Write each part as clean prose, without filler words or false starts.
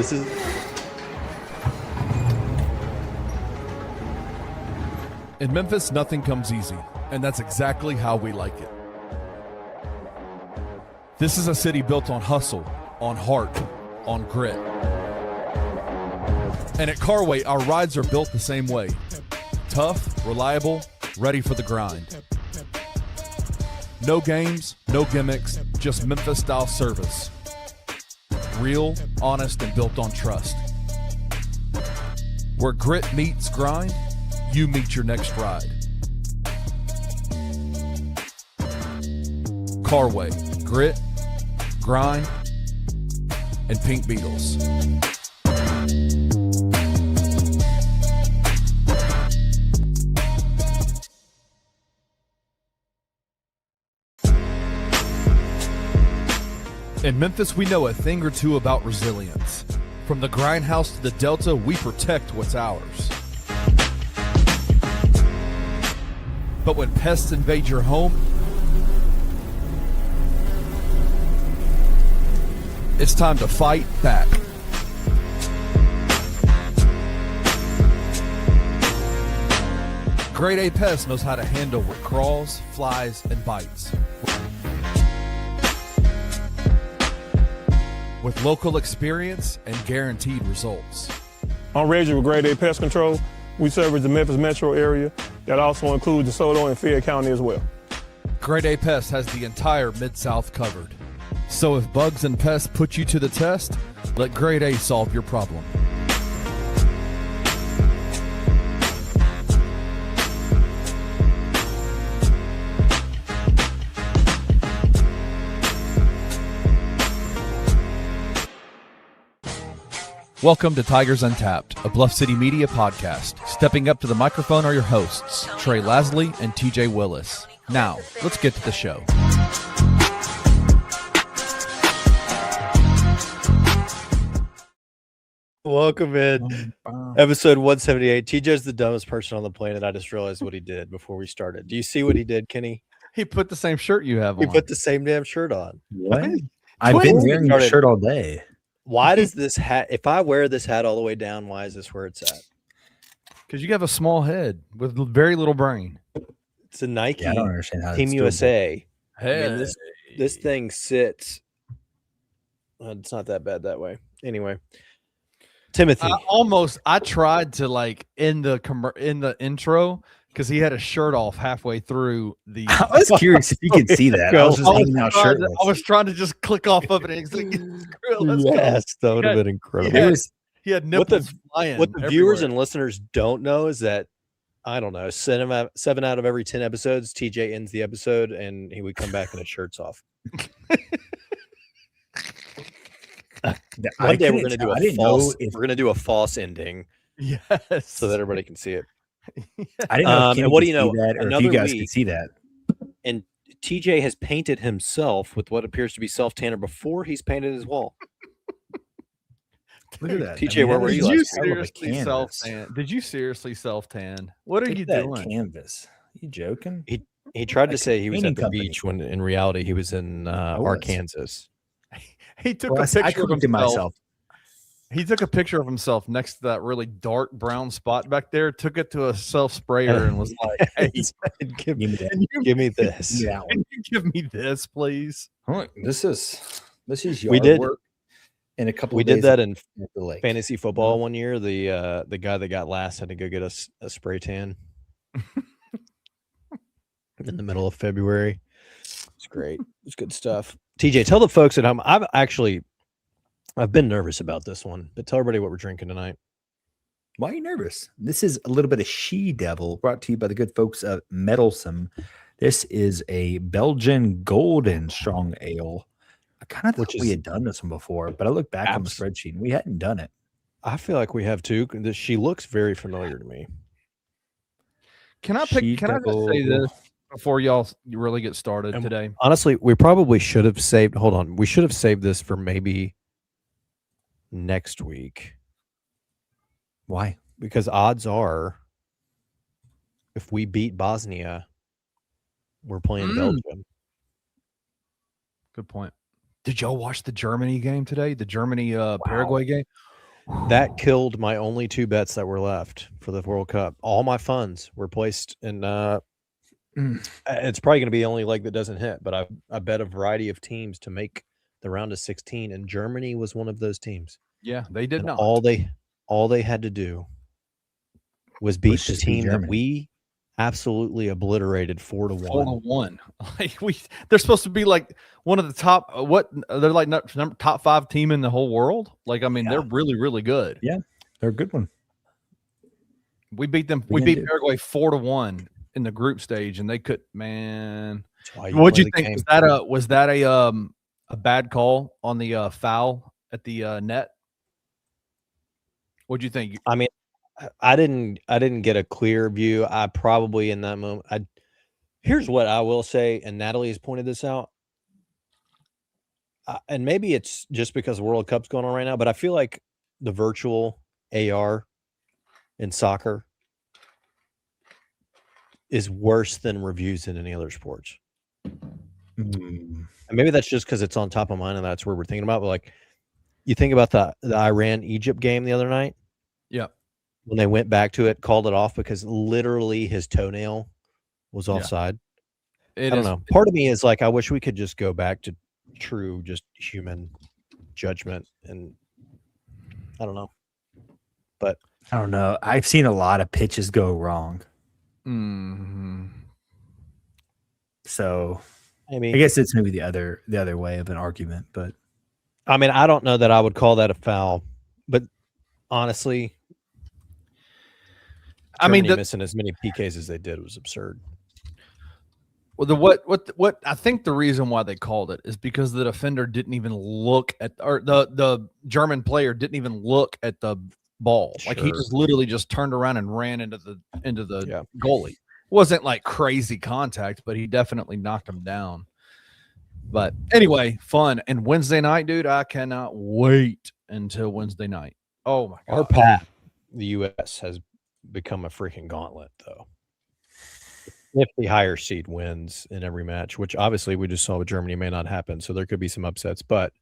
This is... In Memphis, nothing comes easy, and that's exactly how we like it. This is a city built on hustle, on heart, on grit. And at Carway, our rides are built the same way. Tough, reliable, ready for the grind. No games, no gimmicks, just Memphis-style service. Real, honest, and built on trust. Where grit meets grind, you meet your next ride. Carway, grit, grind, and Pink Beetles. In Memphis, we know a thing or two about resilience. From the grindhouse to the Delta, we protect what's ours. But when pests invade your home, it's time to fight back. Grade A Pest knows how to handle what crawls, flies, and bites. With local experience and guaranteed results. I'm Reggie with Grade A Pest Control. We service the Memphis metro area. That also includes DeSoto and Fayette County as well. Grade A Pest has the entire Mid-South covered. So if bugs and pests put you to the test, let Grade A solve your problem. Welcome to Tigers Untapped, a Bluff City media podcast. Stepping up to the microphone are your hosts, Trey Lasley and TJ Willis. Now, let's get to the show. Welcome in. Episode 178. TJ's the dumbest person on the planet. I just realized what he did before we started. Do you see what he did, Kenny? He put the same shirt you have on. He put the same damn shirt on. What? I've been wearing your shirt all day. Why does this hat, if I wear this hat all the way down, why is this where it's at? Because you have a small head with very little brain. It's a Nike I don't understand how Team USA. Hey. I mean, this thing sits. It's not that bad that way. Anyway, Timothy. I tried to like in the intro because he had a shirt off halfway through the. I was curious if you could see that. I was just hanging out shirtless. I was trying to just click off of it. And he's like, Yes, that would have been incredible. He had nipples flying. What the viewers and listeners don't know is that, I don't know, 7 out of every 10 episodes, TJ ends the episode and he would come back and his shirt's off. One day we're going to do a false ending. Yes. So that everybody can see it. I didn't know if and what do you know? that, or if you guys could see that. And TJ has painted himself with what appears to be self-tanner before he's painted his wall. Look at that. TJ, where were you last night? Did you seriously self-tan? What are you doing? Canvas. You joking? He tried to say he was at the beach when in reality he was in Arkansas. He took a picture of himself. He took a picture of himself next to that really dark brown spot back there, took it to a self-sprayer and was like, hey, give me this. Can you give me this, please? This is we did work in a couple we of days. did that in fantasy football one year. The guy that got last had to go get a spray tan in the middle of February. It's great. It's good stuff. TJ, tell the folks at home. I've been nervous about this one, but tell everybody what we're drinking tonight. Why are you nervous? This is a little bit of She-Devil, brought to you by the good folks of Meddlesome. This is a Belgian golden strong ale. I kind of thought we had done this one before, but I looked back on the spreadsheet and we hadn't done it. I feel like we have too. She looks very familiar to me. Can I just say this before y'all really get started today? Honestly, we probably should have saved. Hold on, we should have saved this for maybe next week. Why? Because odds are, if we beat Bosnia, we're playing Belgium. Good point. Did y'all watch the Germany game today? The Germany Paraguay game? That killed my only 2 bets that were left for the World Cup. All my funds were placed in. It's probably going to be the only leg that doesn't hit, but I bet a variety of teams to make the round of 16, and Germany was one of those teams. Yeah, they did And not. all they had to do was beat the team that we absolutely obliterated 4-1. 4-1. Like they're supposed to be like one of the top. They're like top 5 team in the whole world. Like I mean, they're really really good. Yeah, they're a good one. We beat them. We beat Paraguay 4-1 in the group stage, and they could. Man, what'd you think? Was that a bad call on the foul at the net? What'd you think? I mean, I didn't get a clear view. I probably in that moment. Here's what I will say, and Natalie has pointed this out, and maybe it's just because the World Cup's going on right now, but I feel like the virtual AR in soccer is worse than reviews in any other sports. And maybe that's just because it's on top of mind and that's where we're thinking about. But like, you think about the Iran-Egypt game the other night. Yeah. When they went back to it, called it off because literally his toenail was offside. I don't know. Part of me is like, I wish we could just go back to true, just human judgment. And I don't know. But I don't know. I've seen a lot of pitches go wrong. Mm-hmm. So I mean, I guess it's maybe the other way of an argument, but I mean, I don't know that I would call that a foul, but honestly, Germany missing as many PKs as they did was absurd. Well, what I think the reason why they called it is because the defender didn't even look at, or the German player didn't even look at the ball. Like he just literally just turned around and ran into the goalie. It wasn't like crazy contact, but he definitely knocked him down. But anyway, fun. And Wednesday night, dude, I cannot wait until Wednesday night. Oh my God. Our path, the U.S. has become a freaking gauntlet, though. If the higher seed wins in every match, which obviously we just saw with Germany may not happen, so there could be some upsets. But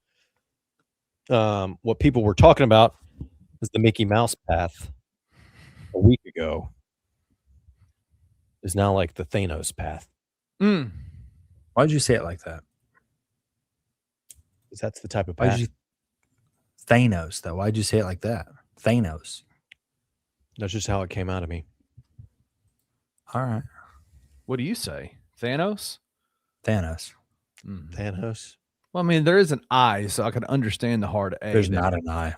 what people were talking about is the Mickey Mouse path a week ago is now like the Thanos path. Why did you say it like that? Because that's the type of path. Thanos, though. Why did you say it like that? Thanos. That's just how it came out of me. All right. What do you say? Thanos? Thanos. Thanos. Well, I mean, there is an I, so I can understand the hard A. There's not an I.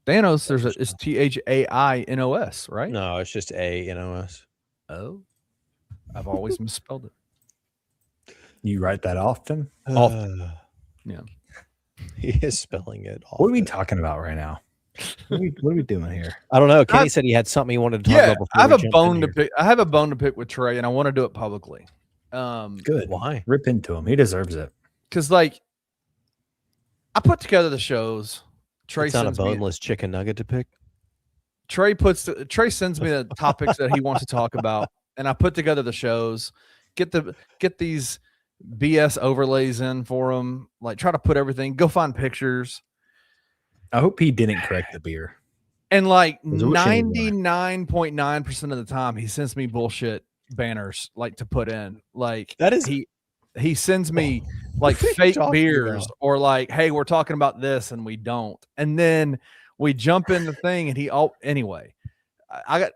Thanos, it's Thainos, right? No, it's just A-N-O-S. Oh. I've always misspelled it. You write that often? Yeah. He is spelling it often. What are we talking about right now? What are we doing here? I don't know. Kenny said he had something he wanted to talk about before. I have a bone to pick. I have a bone to pick with Trey, and I want to do it publicly. Good. Why? Rip into him. He deserves it. Because, like, I put together the shows. Trey it's not sends a boneless chicken nugget to pick. Trey sends me the topics that he wants to talk about, and I put together the shows. Get these BS overlays in for him. Like, try to put everything. Go find pictures. I hope he didn't correct the beer. And like 99.9% of the time, he sends me bullshit banners like to put in. Like that is he sends me like fake beers or like, hey, we're talking about this and we don't. And then we jump in the thing and anyway. I got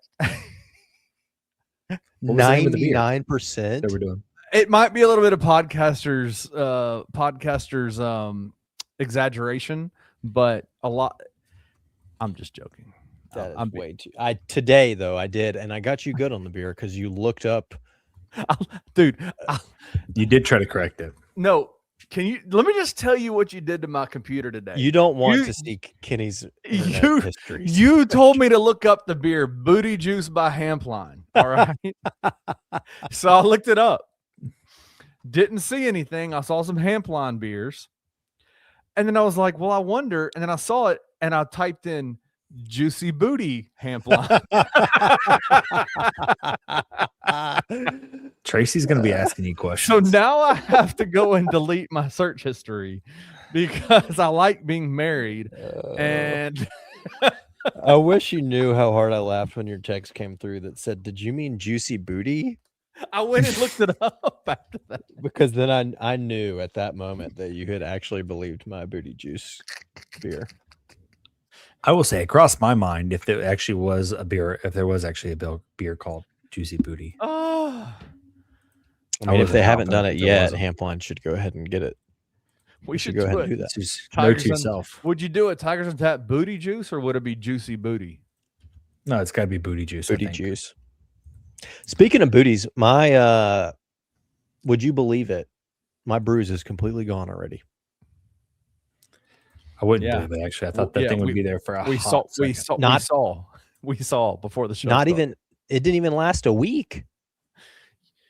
99% that we're doing. It might be a little bit of podcasters exaggeration, but a lot. I'm just joking. I'm way too. Today though I did, and I got you good on the beer because you looked up, dude. You did try to correct it. No, let me just tell you what you did to my computer today. You don't want to see Kenny's history. You told me to look up the beer Booty Juice by Hampline. All right, so I looked it up. Didn't see anything. I saw some Hampline beers. And then I was like, well, I wonder. And then I saw it and I typed in Juicy Booty Hampline. Tracy's going to be asking you questions. So now I have to go and delete my search history because I like being married. And I wish you knew how hard I laughed when your text came through that said, "Did you mean juicy booty?" I went and looked it up after that. Because then I knew at that moment that you had actually believed my booty juice beer. I will say, it crossed my mind if there actually was a beer, if there was actually a beer called Juicy Booty. Oh, I mean, if they haven't done it yet, wasn't. Hampline should go ahead and get it. we should go ahead do and it. do that. Just note Tigers to yourself. Would you do it Tigers Untapped booty juice, or would it be juicy booty? No, it's got to be booty juice. Booty juice. Speaking of booties, my would you believe it? My bruise is completely gone already. I wouldn't believe it, actually. I thought that thing would be there for a we hot second. we saw before the show. Not started. even it didn't even last a week.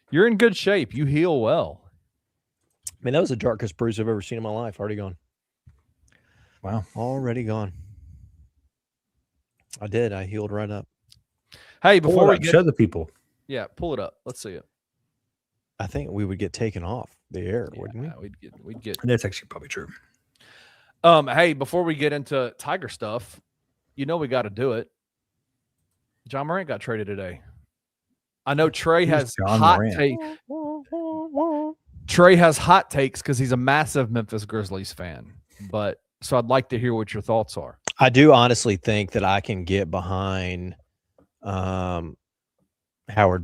You're in good shape. You heal well. I mean, that was the darkest bruise I've ever seen in my life. Already gone. Wow. Already gone. I did. I healed right up. Hey, before we show the people. Yeah, pull it up. Let's see it. I think we would get taken off the air, wouldn't we? We'd get. That's actually probably true. Hey, before we get into Tiger stuff, we got to do it. John Morant got traded today. I know Trey has hot takes. Trey has hot takes because he's a massive Memphis Grizzlies fan. But so I'd like to hear what your thoughts are. I do honestly think that I can get behind Howard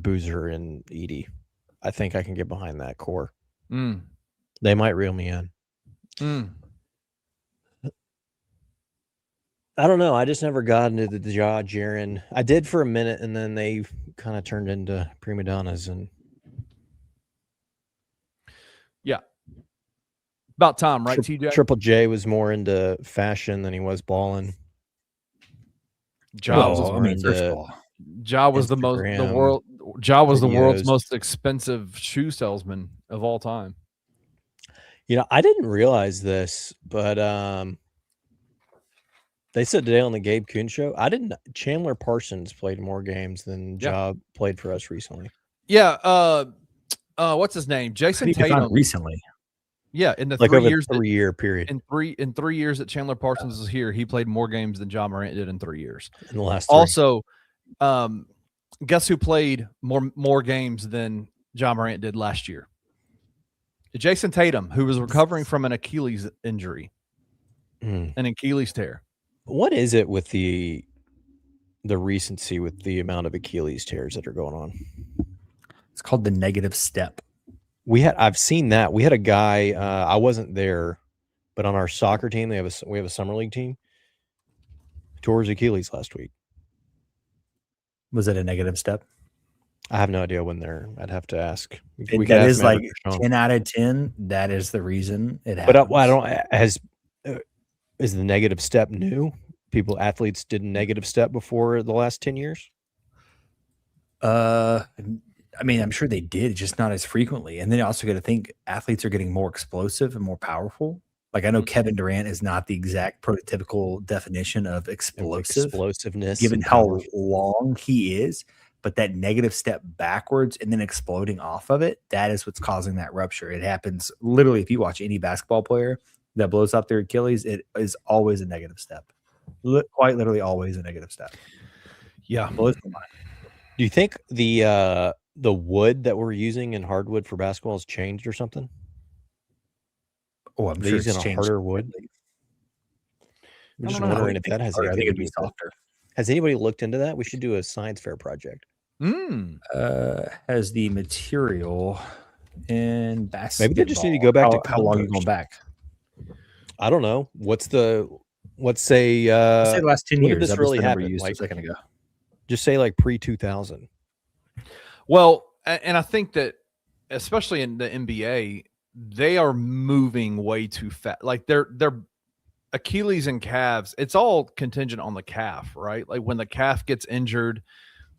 Boozer and Edie. I think I can get behind that core. They might reel me in. I don't know. I just never got into the Ja Jaren. I did for a minute, and then they kind of turned into prima donnas. And yeah, about time, right? TJ Triple J was more into fashion than he was balling. Ja was the world's most expensive shoe salesman of all time. I didn't realize this, but they said today on the Gabe Kuhn show, Chandler Parsons played more games than Ja played for us recently. Yeah. What's his name? Jason Tatum. Recently. Yeah, in the like 3 years, 3 year period. In 3 years that Chandler Parsons was here, he played more games than Ja Morant did in 3 years. In the last 3. Also, guess who played more games than Ja Morant did last year? Jason Tatum, who was recovering from an Achilles injury, an Achilles tear. What is it with the recency with the amount of Achilles tears that are going on? It's called the negative step. I've seen that. We had a guy, I wasn't there, but on our soccer team, we have a summer league team, tore his Achilles last week. Was it a negative step? I have no idea when I'd have to ask. That is like 10 out of 10. That is the reason it happens. But I don't, is the negative step new? Athletes did negative step before the last 10 years? I mean, I'm sure they did, just not as frequently. And then you also got to think athletes are getting more explosive and more powerful. Like I know Kevin Durant is not the exact prototypical definition of explosiveness, given how long he is, but that negative step backwards and then exploding off of it, that is what's causing that rupture. It happens literally if you watch any basketball player that blows up their Achilles, it is always a negative step. Quite literally always a negative step. Yeah. Blows my mind. Do you think the wood that we're using in hardwood for basketball has changed or something? Oh, I'm sure using a harder wood. I'm just wondering if that has anything. I think it'd be softer. Has anybody looked into that? We should do a science fair project. Has the material in basketball? Maybe they just need to go back to how long are you going back? I don't know. Let's say the last 10 years. This really happened like a second ago. Just say like pre-2000. Well, and I think that especially in the NBA, they are moving way too fast. Like their Achilles and calves, it's all contingent on the calf, right? Like when the calf gets injured,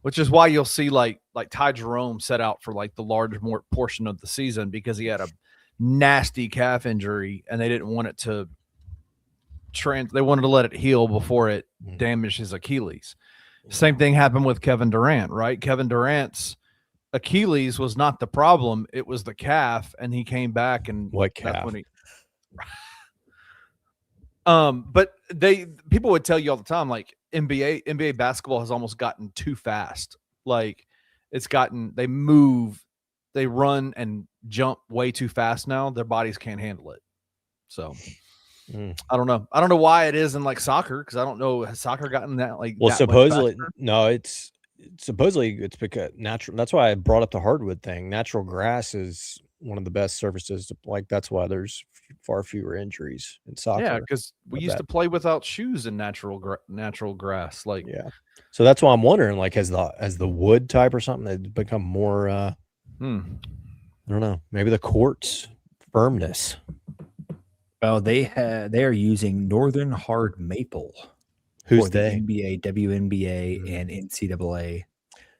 which is why you'll see like Ty Jerome set out for like the large portion of the season because he had a nasty calf injury and they didn't want it to they wanted to let it heal before it damaged his Achilles. Same thing happened with Kevin Durant, right? Kevin Durant's Achilles was not the problem. It was the calf, and he came back and what calf? But people would tell you all the time, like NBA basketball has almost gotten too fast. Like they run and jump way too fast now. Their bodies can't handle it. So I don't know. I don't know why it is in like soccer, because I don't know, has soccer gotten that like well, that supposedly no, it's because natural. That's why I brought up the hardwood thing. Natural grass is one of the best surfaces to, like, that's why there's far fewer injuries in soccer. Yeah, because we used to play without shoes in natural grass. Like, yeah. So that's why I'm wondering, like, has the wood type or something that become more I don't know, maybe the quartz firmness. Well, they are using Northern Hard Maple. Who's for the they? NBA, WNBA, and NCAA.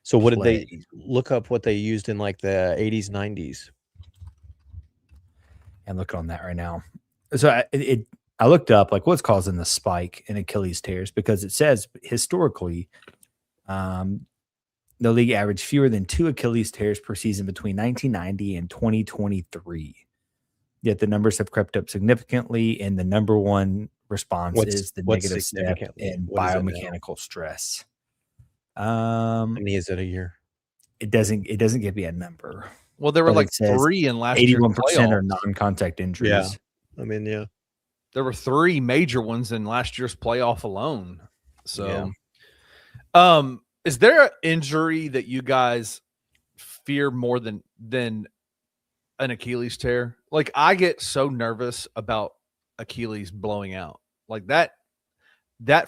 So what did they look up? What they used in like the 80s, 90s? I'm looking on that right now. So I looked up like what's causing the spike in Achilles tears, because it says historically, the league averaged fewer than 2 Achilles tears per season between 1990 and 2023. Yet the numbers have crept up significantly, and the number one response is the negative step and biomechanical stress. How many is it a year? It doesn't give me a number. Well, there were like 3 in last year's 81% are non-contact injuries. Yeah. I mean, yeah. There were 3 major ones in last year's playoff alone. So, is there an injury that you guys fear more than an Achilles tear? Like, I get so nervous about Achilles blowing out. Like that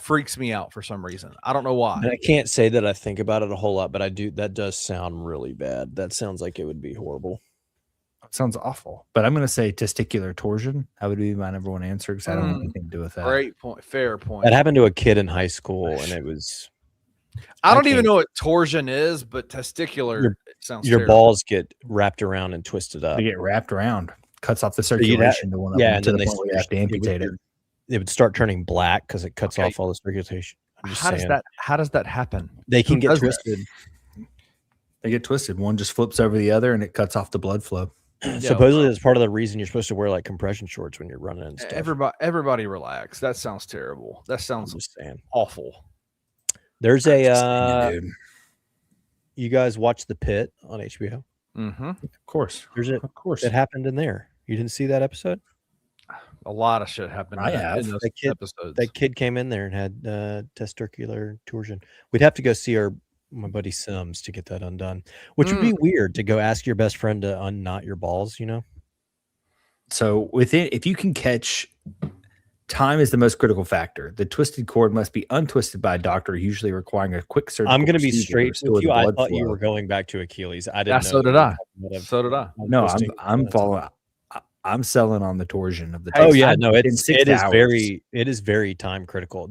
freaks me out for some reason. I don't know why. And I can't say that I think about it a whole lot, but I do. That does sound really bad. That sounds like it would be horrible. It sounds awful. But I'm going to say testicular torsion. That would be my number one answer, because I don't have anything to do with that. Great point. Fair point. That happened to a kid in high school, and it was. I don't even know what torsion is, but testicular sounds. Your balls get wrapped around and twisted up. They get wrapped around, cuts off the circulation to one of them, and to then the point where you have to amputate it. It would start turning black because it cuts off all the circulation. How does that happen? They can get twisted. They get twisted. One just flips over the other, and it cuts off the blood flow. Supposedly, that's part of the reason you're supposed to wear like compression shorts when you're running and stuff. Everybody relax. That sounds terrible. That sounds awful. There's a you guys watch The Pit on HBO? Mm-hmm. Of course. Of course. It happened in there. You didn't see that episode? A lot of shit happened. I have. In those episodes. That kid came in there and had testicular torsion. We'd have to go see my buddy Sims to get that undone, which would be weird to go ask your best friend to unknot your balls, you know? So if you can catch, time is the most critical factor. The twisted cord must be untwisted by a doctor, usually requiring a quick surgical. I'm going to be straight with you. I thought flow. You were going back to Achilles. I didn't know. So did I. So did I. No, I'm following. I'm selling on the torsion of the. Oh yeah, no, it is very time critical.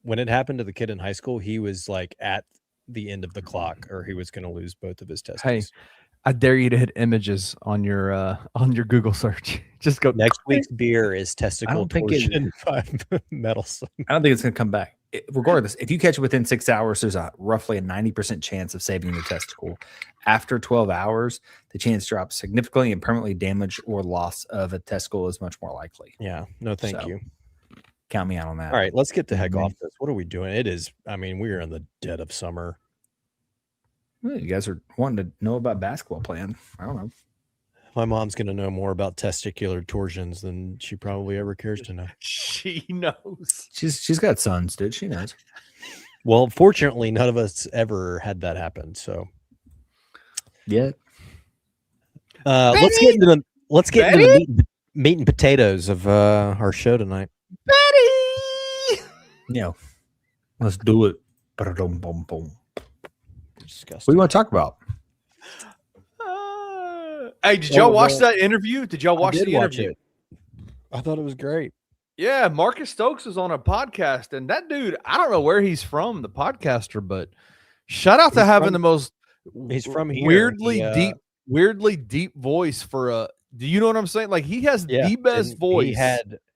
When it happened to the kid in high school, he was like at the end of the clock, or he was going to lose both of his testes. Hey, I dare you to hit images on your Google search. Just go. Next week's beer is testicle torsion by Meddlesome. I don't think it's going to come back. Regardless, if you catch it within 6 hours, there's roughly a 90% chance of saving the testicle. After 12 hours, the chance drops significantly, and permanently damage or loss of a testicle is much more likely. Yeah. No, thank you. Count me out on that. All right, let's get the heck off this. What are we doing? It is, I mean, we are in the dead of summer. Well, you guys are wanting to know about basketball playing. I don't know. My mom's going to know more about testicular torsions than she probably ever cares to know. She knows. She's got sons, dude. She knows. Well, fortunately, none of us ever had that happen. So, yeah. Let's get into the meat and potatoes of our show tonight. Betty. Yeah. Let's do it. Disgusting. What do you want to talk about? Hey, did y'all watch that interview? Did y'all watch the interview? I thought it was great. Yeah, Marcus Stokes was on a podcast, and that dude, I don't know where he's from, the podcaster, but shout out to having the most he's from here. weirdly deep voice for a. Do you know what I'm saying? Like, he has the best voice.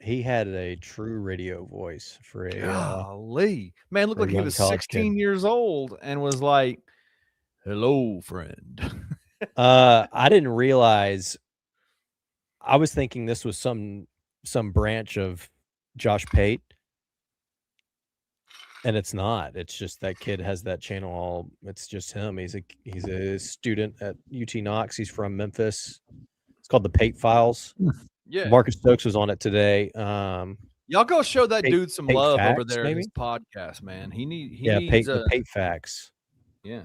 He had a true radio voice for a golly. Man, looked like he was 16 years old and was like, "Hello, friend." I didn't realize. I was thinking this was some branch of Josh Pate. And it's not. It's just that kid has that channel all. It's just him. He's a student at UT Knox. He's from Memphis. It's called the Pate Files. Yeah. Marcus Stokes was on it today. Y'all go show that dude some love Facts, over there maybe? in his podcast, man. He needs the Pate Facts. Yeah.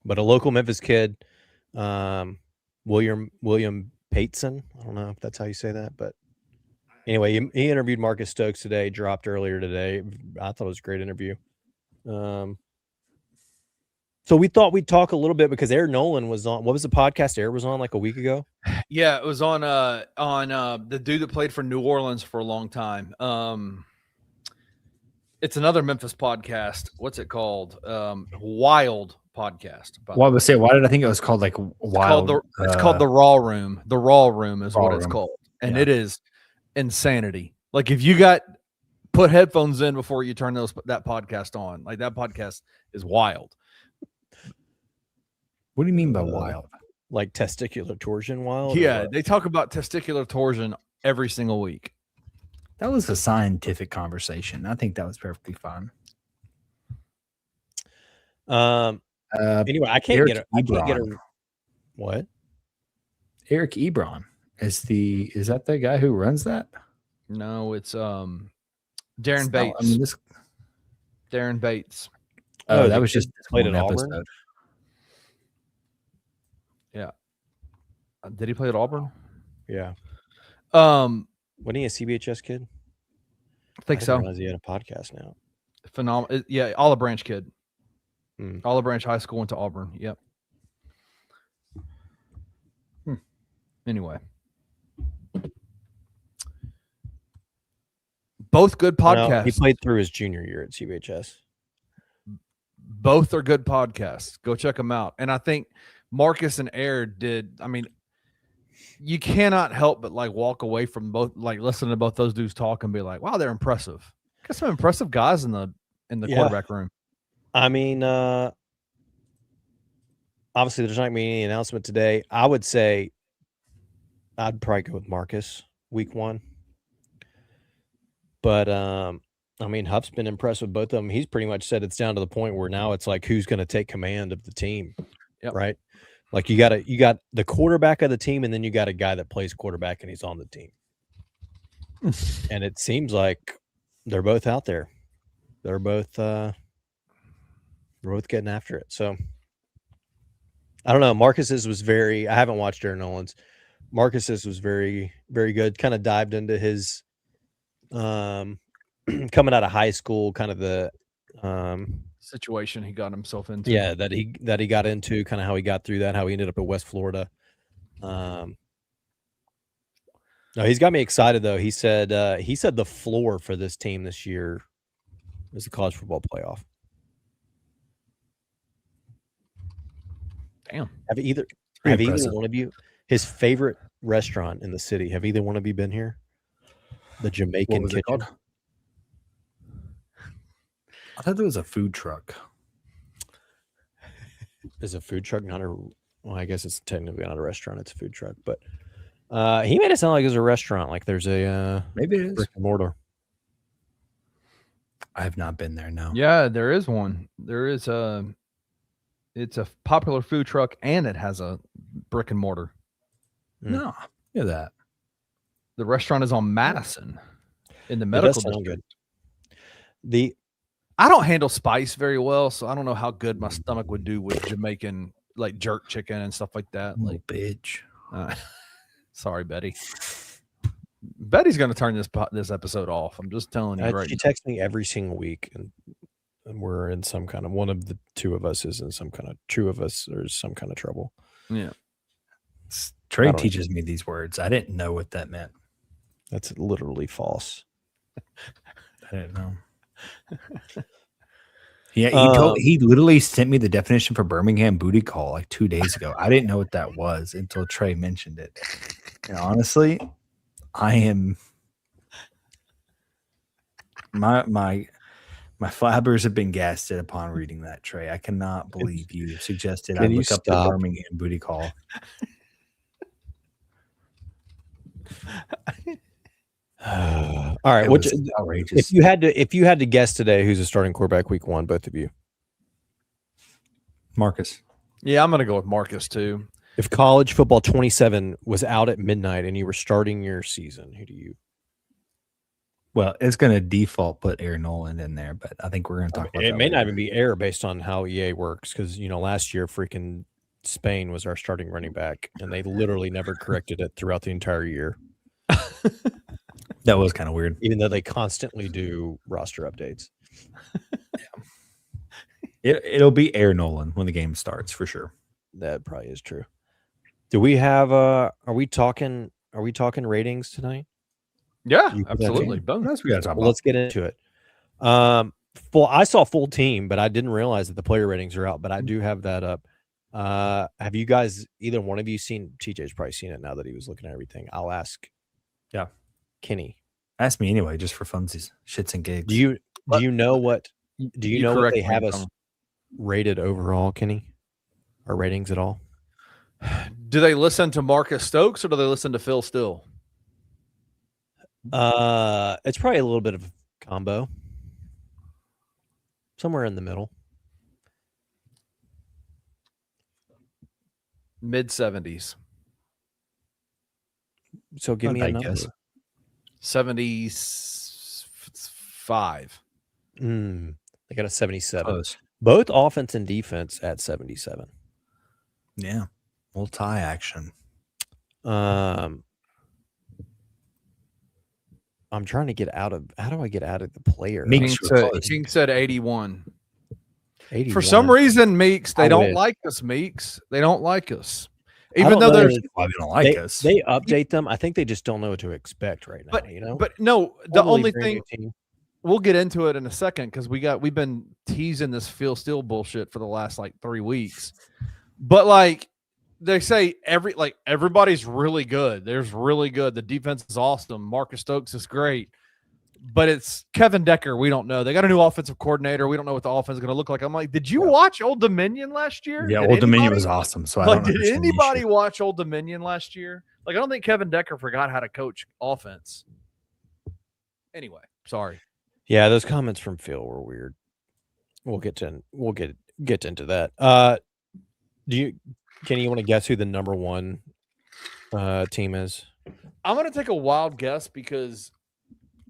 But a local Memphis kid, William Pateson. I don't know if that's how you say that, but anyway, he interviewed Marcus Stokes today, dropped earlier today. I thought it was a great interview. So we thought we'd talk a little bit because Air Nolan was on. What was the podcast Air was on like a week ago? Yeah, it was on the dude that played for New Orleans for a long time. It's another Memphis podcast. What's it called? Wild podcast. Well, I would say, why did I think it was called like Wild? It's called the Raw Room. The Raw Room is what it's called, and it is insanity. Like if you put headphones in before you turn that podcast on. Like that podcast is wild. What do you mean by wild? Like testicular torsion wild? Yeah, they talk about testicular torsion every single week. That was a scientific conversation. I think that was perfectly fine. Anyway, I can't get a what? Eric Ebron is that the guy who runs that? No, it's Darren Bates. Darren Bates. Oh, that was just played at Auburn. Yeah. Did he play at Auburn? Yeah. Wasn't he a CBHS kid? I think so. He had a podcast now. Phenomenal. Yeah, Olive Branch kid. Olive Branch High School went to Auburn. Yep. Anyway. Both good podcasts. No, he played through his junior year at CBHS. Both are good podcasts. Go check them out. And I think Marcus and Air did. I mean, you cannot help but like walk away from both, like listening to both those dudes talk and be like, wow, they're impressive. Got some impressive guys in the quarterback room. I mean, obviously there's not going to be any announcement today. I would say I'd probably go with Marcus week 1. But I mean, Huff's been impressed with both of them. He's pretty much said it's down to the point where now it's like who's going to take command of the team. Yep. Right? Like you got the quarterback of the team, and then you got a guy that plays quarterback and he's on the team. And it seems like they're both out there. They're both getting after it. So I don't know. Marcus's was I haven't watched Aaron Nolan's. Marcus's was very, very good. Kind of dived into his coming out of high school, kind of the situation he got himself into. Yeah, that he got into, kind of how he got through that, how he ended up at West Florida. No, he's got me excited though. He said the floor for this team this year is the college football playoff. Damn. Have either one of you his favorite restaurant in the city? Have either one of you been here? The Jamaican Kitchen. I thought there was a food truck. Is a food truck not a? Well, I guess it's technically not a restaurant. It's a food truck, but he made it sound like it's a restaurant. Like there's a maybe it is brick and mortar. I have not been there. No. Yeah, there is one. There is it's a popular food truck and it has a brick and mortar. No, look at that. The restaurant is on Madison in the medical district. Good. I don't handle spice very well, so I don't know how good my stomach would do with Jamaican like jerk chicken and stuff like that. Like bitch. Sorry, Betty. Betty's going to turn this episode off. I'm just telling you right. She texts me every single week, and we're in some kind of one of the two of us is in some kind of some kind of trouble. Yeah. Trey teaches me these words. I didn't know what that meant. That's literally false. I didn't know. Yeah, he literally sent me the definition for Birmingham booty call like 2 days ago. I didn't know what that was until Trey mentioned it. And honestly, I am my fibers have been gasted upon reading that, Trey. I cannot believe you suggested I look up the Birmingham booty call. All right. It was outrageous. If you had to guess today who's a starting quarterback week 1, both of you. Marcus. Yeah, I'm going to go with Marcus too. If college football 27 was out at midnight and you were starting your season, who do you? Well, it's going to default put Aaron Nolan in there, but I think we're going to talk about it. That may not later. even be air based on how EA works because last year freaking Spain was our starting running back, and they literally never corrected it throughout the entire year. That was kind of weird, even though they constantly do roster updates. It'll be Aaron Nolan when the game starts for sure. That probably is true. Do we have? Are we talking ratings tonight? Yeah, absolutely. What else we got to talk about? Let's get into it. I saw full team, but I didn't realize that the player ratings are out. But I do have that up. Have you guys, either one of you, seen? TJ's probably seen it now that he was looking at everything. I'll ask. Yeah, Kenny. Ask me anyway, just for funsies, shits and gigs. Do you know what they have us rated overall, Kenny? Our ratings at all? Do they listen to Marcus Stokes or do they listen to Phil Still? It's probably a little bit of a combo. Somewhere in the middle. Mid-70s. So give me a number. 75. They got a 77. Close. Both offense and defense at 77. Yeah. Little tie action. I'm trying to get out of. How do I get out of the player? Meeks said 81. 81. For some reason, Meeks, they don't like us. Meeks, they don't like us. Even though there's why they don't like us. They update them. I think they just don't know what to expect right now. But no, the only thing we'll get into it in a second because we've been teasing this Phil Steele bullshit for the last 3 weeks. But they say everybody's really good. There's really good. The defense is awesome. Marcus Stokes is great. But it's Kevin Decker. We don't know. They got a new offensive coordinator. We don't know what the offense is going to look like. I'm like, did you watch Old Dominion last year? Yeah, Old Dominion was awesome. So I don't did anybody watch Old Dominion last year? I don't think Kevin Decker forgot how to coach offense. Anyway, sorry. Yeah, those comments from Phil were weird. We'll get into that. Kenny, you want to guess who the number 1 team is? I'm going to take a wild guess because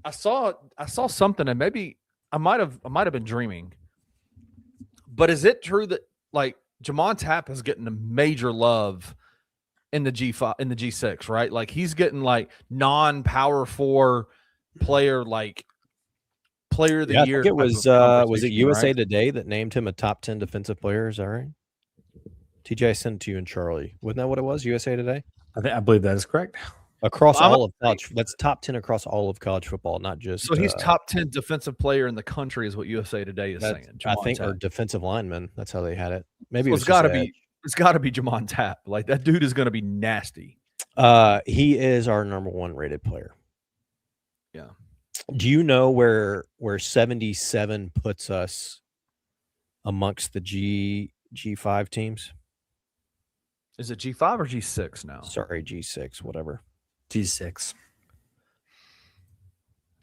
I saw something, and maybe I might have been dreaming. But is it true that Jamon Tapp is getting a major love in the G5 in the G6, right? He's getting non-power 4 player player of the year. I think was it USA Today that named him a top 10 defensive player? Is that right? TJ, I sent it to you and Charlie. Wasn't that what it was? USA Today? I believe that is correct. Across all of college, that's top 10 across all of college football, not just. So he's top 10 defensive player in the country, is what USA Today is saying. I think, or defensive lineman. That's how they had it. Maybe it's got to be. It's got to be Jamon Tapp. That dude is going to be nasty. He is our number 1 rated player. Yeah. Do you know where 77 puts us amongst the G5 teams? Is it G5 or G6 now? Sorry, G6, whatever. G6.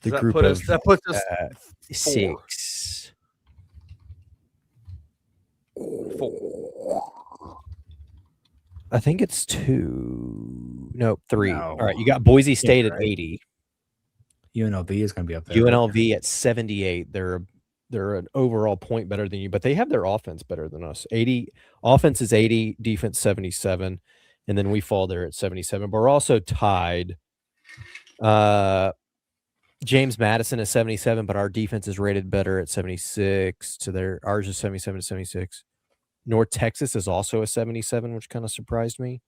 That puts us 6. 4. I think it's 2. No, 3. No. All right, you got Boise State at 80. UNLV is going to be up there. UNLV at 78. They're an overall point better than you, but they have their offense better than us. 80 offense is 80, defense 77, and then we fall there at 77. But we're also tied. James Madison is 77, but our defense is rated better at 76. Ours is 77 to 76. North Texas is also a 77, which kind of surprised me.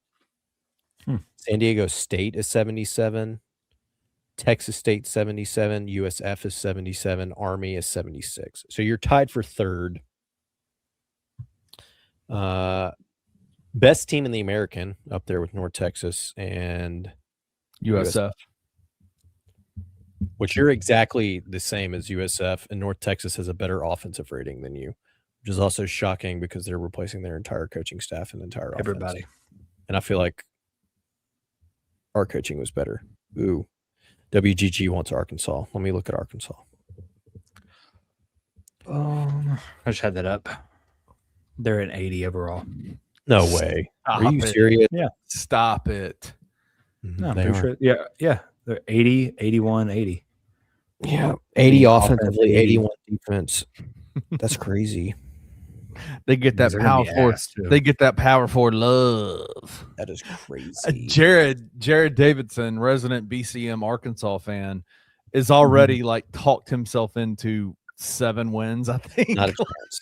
San Diego State is 77. Texas State 77, USF is 77, Army is 76. So you're tied for 3rd. Best team in the American up there with North Texas and USF. Which you're exactly the same as USF, and North Texas has a better offensive rating than you, which is also shocking because they're replacing their entire coaching staff and entire everybody. Offense. And I feel like our coaching was better. Ooh. WGG wants Arkansas. Let me look at Arkansas. I just had that up. They're at 80 overall. No way. Stop Are you it. serious? Yeah. Stop it. No, I'm They pretty are. sure. Yeah. They're 80, 81, 80. Yeah. 80 Offense, offensively, 80. 81 defense. That's crazy. They get that They're gonna power be forward. ass, too. They get that power forward love. That is crazy. Jared Davidson, resident BCM Arkansas fan, is already like talked himself into 7 wins. I think. Not a chance.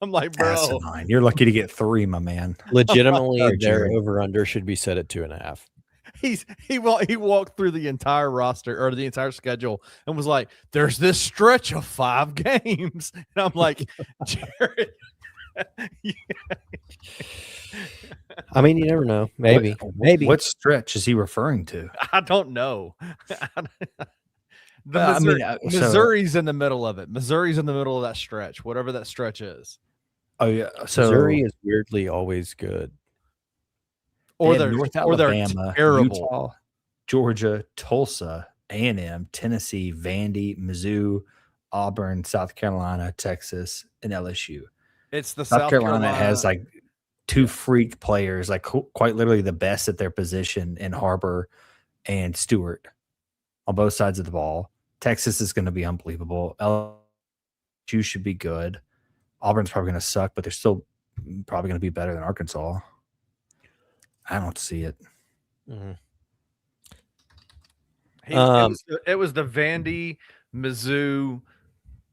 I'm like, bro, asinine. You're lucky to get 3, my man. Legitimately, Sorry, their Jared. over-under should be set at 2.5. he walked through the entire roster or the entire schedule and was like, "There's this stretch of 5 games," and I'm like, Jared. I mean, you never know. Maybe. What stretch is he referring to? I don't know. Missouri's in the middle of it. Missouri's in the middle of that stretch, whatever that stretch is. Oh yeah, so Missouri is weirdly always good. Or they have they're North or Alabama, they're terrible. Utah, Georgia, Tulsa, A&M, Tennessee, Vandy, Mizzou, Auburn, South Carolina, Texas, and LSU. It's the South Carolina has like 2 freak players, like quite literally the best at their position in Harbor and Stewart on both sides of the ball. Texas is going to be unbelievable. LSU should be good. Auburn's probably going to suck, but they're still probably going to be better than Arkansas. I don't see it. Mm-hmm. It was the Vandy, Mizzou,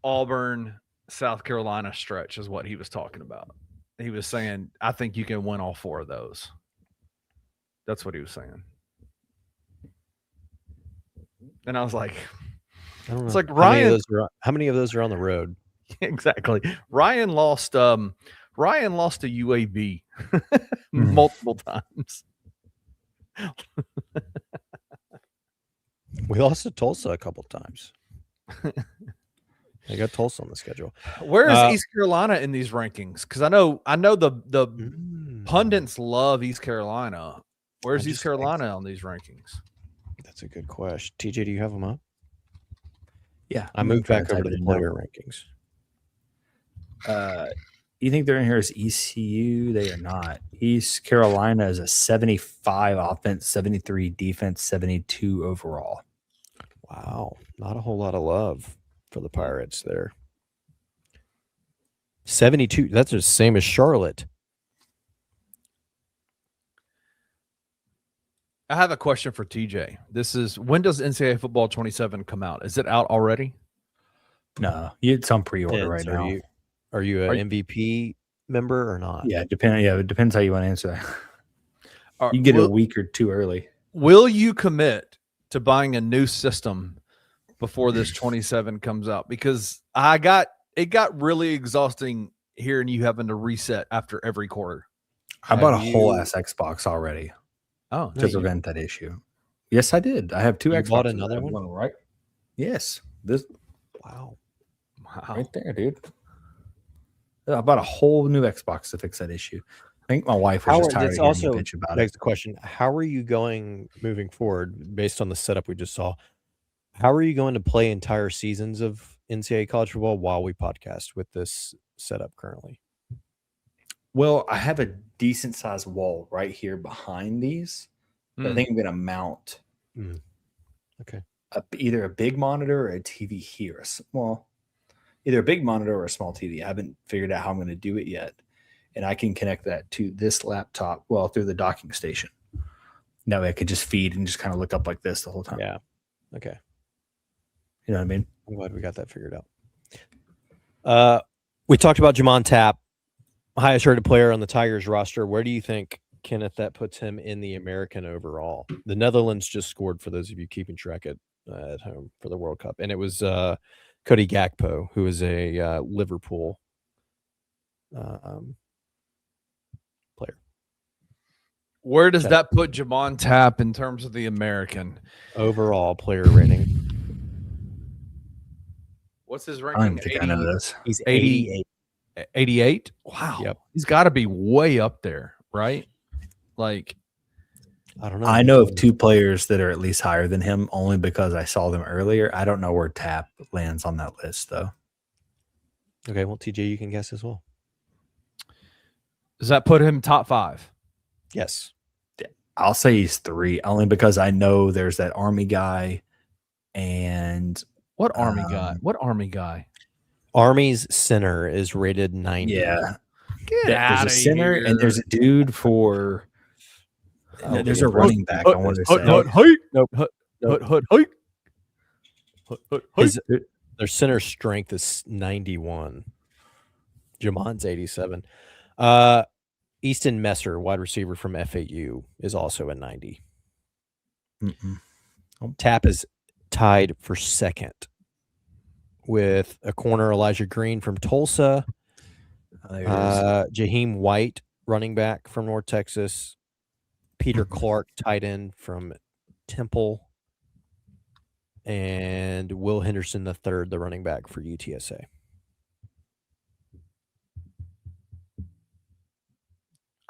Auburn, South Carolina stretch is what he was talking about. He was saying, I think you can win all 4 of those. That's what he was saying. And I was like, I don't know. It's like Ryan. How many of those are on the road? Exactly. Ryan lost to UAB multiple times. We lost to Tulsa a couple times. They got Tulsa on the schedule. Where is East Carolina in these rankings? Because I know the pundits love East Carolina. Where's East Carolina on these rankings? That's a good question. TJ, do you have them up? Yeah, I moved back over to the player rankings. You think they're in here as ECU? They are not. East Carolina is a 75 offense, 73 defense, 72 overall. Wow, not a whole lot of love for the Pirates there. 72. That's the same as Charlotte. I have a question for TJ. This is, when does NCAA Football 27 come out? Is it out already? No, it's on pre-order right now. Are you an MVP member or not? Yeah, it depends how you want to answer that. You get it a week or 2 early. Will you commit to buying a new system before this 27 comes out? Because it got really exhausting hearing you having to reset after every quarter. I bought a whole ass Xbox already. Oh, to prevent that issue. Yes, I did. I have 2 Xboxes. Bought another one, right? Yes. This. Wow. Right there, dude. I bought a whole new Xbox to fix that issue. I think my wife was just tired of hearing me bitch about it. Begs the question: how are you going moving forward based on the setup we just saw? How are you going to play entire seasons of NCAA college football while we podcast with this setup currently? Well, I have a decent sized wall right here behind these. I think I'm going to mount either a big monitor or a TV here. Well, either a big monitor or a small TV. I haven't figured out how I'm going to do it yet. And I can connect that to this laptop, through the docking station. That way I could just feed and just kind of look up like this the whole time. Yeah. Okay. You know what I mean? I'm glad we got that figured out. We talked about Jamon Tapp, highest rated player on the Tigers roster. Where do you think, Kenneth, that puts him in the American overall? The Netherlands just scored, for those of you keeping track at home, for the World Cup. And it was Cody Gakpo, who is a Liverpool player. Where does that put Jamon Tapp in terms of the American overall player rating? What's his I ranking? don't think I know this. He's 88. 88? Wow. Yep. He's got to be way up there, right? Like, I don't know. I know of 2 players that are at least higher than him only because I saw them earlier. I don't know where Tap lands on that list, though. Okay, well, TJ, you can guess as well. Does that put him top 5? Yes. I'll say he's 3 only because I know there's that Army guy and what Army guy? What Army guy? Army's center is rated 90. Yeah. Get out of There's a center here. and there's a dude for there's a running back. I want to say. Their center strength is 91. Jamon's 87. Easton Messer, wide receiver from FAU, is also a 90. Tap is tied for second with a corner Elijah Green from Tulsa, Jaheim White, running back from North Texas, Peter Clark, tight end from Temple, and Will Henderson III, the running back for UTSA.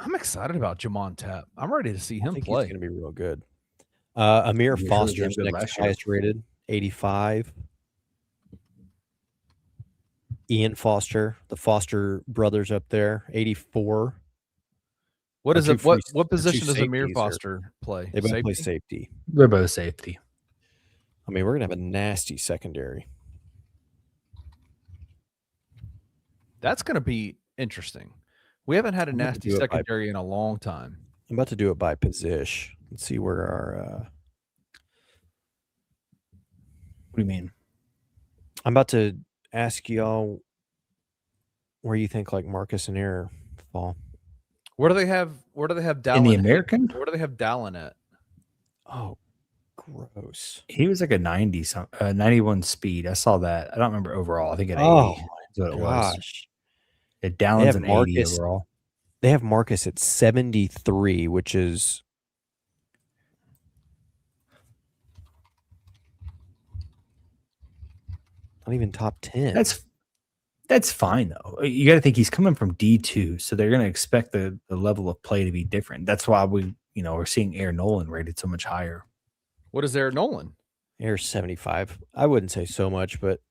I'm excited about Jamon Tap. I'm ready to see him play. He's going to be real good. Amir Foster is next highest rated, 85. Ian Foster, the Foster brothers up there, 84. What is it? What position does Amir Foster play? They both play safety. They're both safety. I mean, we're going to have a nasty secondary. That's going to be interesting. We haven't had a nasty secondary in a long time. I'm about to do it by position. Let's see where our What do you mean? I'm about to ask y'all where you think like Marcus and Air fall. Where do they have Dallin in the American? Where do they have Dallin at? Oh, gross. He was like a 91 speed. I saw that. I don't remember overall. I think at 80 is what it was. It Dallins an 80 overall. They have Marcus at 73, which is not even top 10. That's fine though. You got to think he's coming from D2, so they're going to expect the level of play to be different. That's why we're seeing Air Nolan rated so much higher. What is Air Nolan? Air 75. I wouldn't say so much, but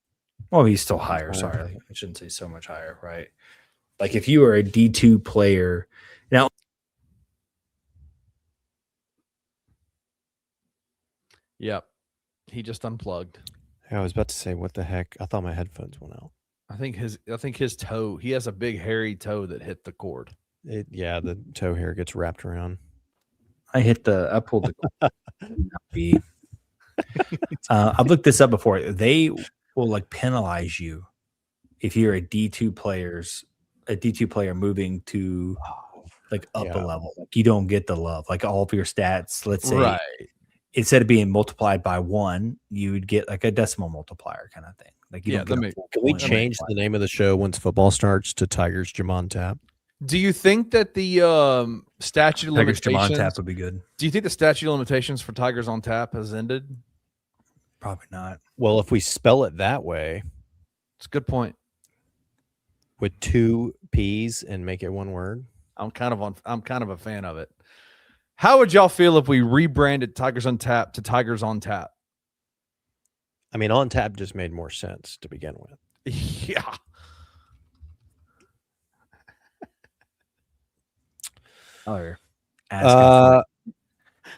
he's still higher. Sorry, I shouldn't say so much higher, right? Like if you were a D2 player now. Yep, he just unplugged. I was about to say, what the heck? I thought my headphones went out. I think his toe. He has a big hairy toe that hit the cord. Yeah, the toe hair gets wrapped around. I pulled the. I've looked this up before. They will like penalize you if you're a D2 player moving to like up a level. Like you don't get the love. Like all of your stats, let's say, instead of being multiplied by 1, you would get like a decimal multiplier kind of thing. Like can we change the name of the show once football starts to Tigers Jamon Tap? Do you think that the statute of limitations Jamon Tap would be good? Do you think the statute of limitations for Tigers on Tap has ended? Probably not. Well, if we spell it that way, it's a good point. With 2 P's and make it one word. I'm kind of a fan of it. How would y'all feel if we rebranded Tigers on Tap to Tigers on Tap? I mean, on tap just made more sense to begin with. Yeah.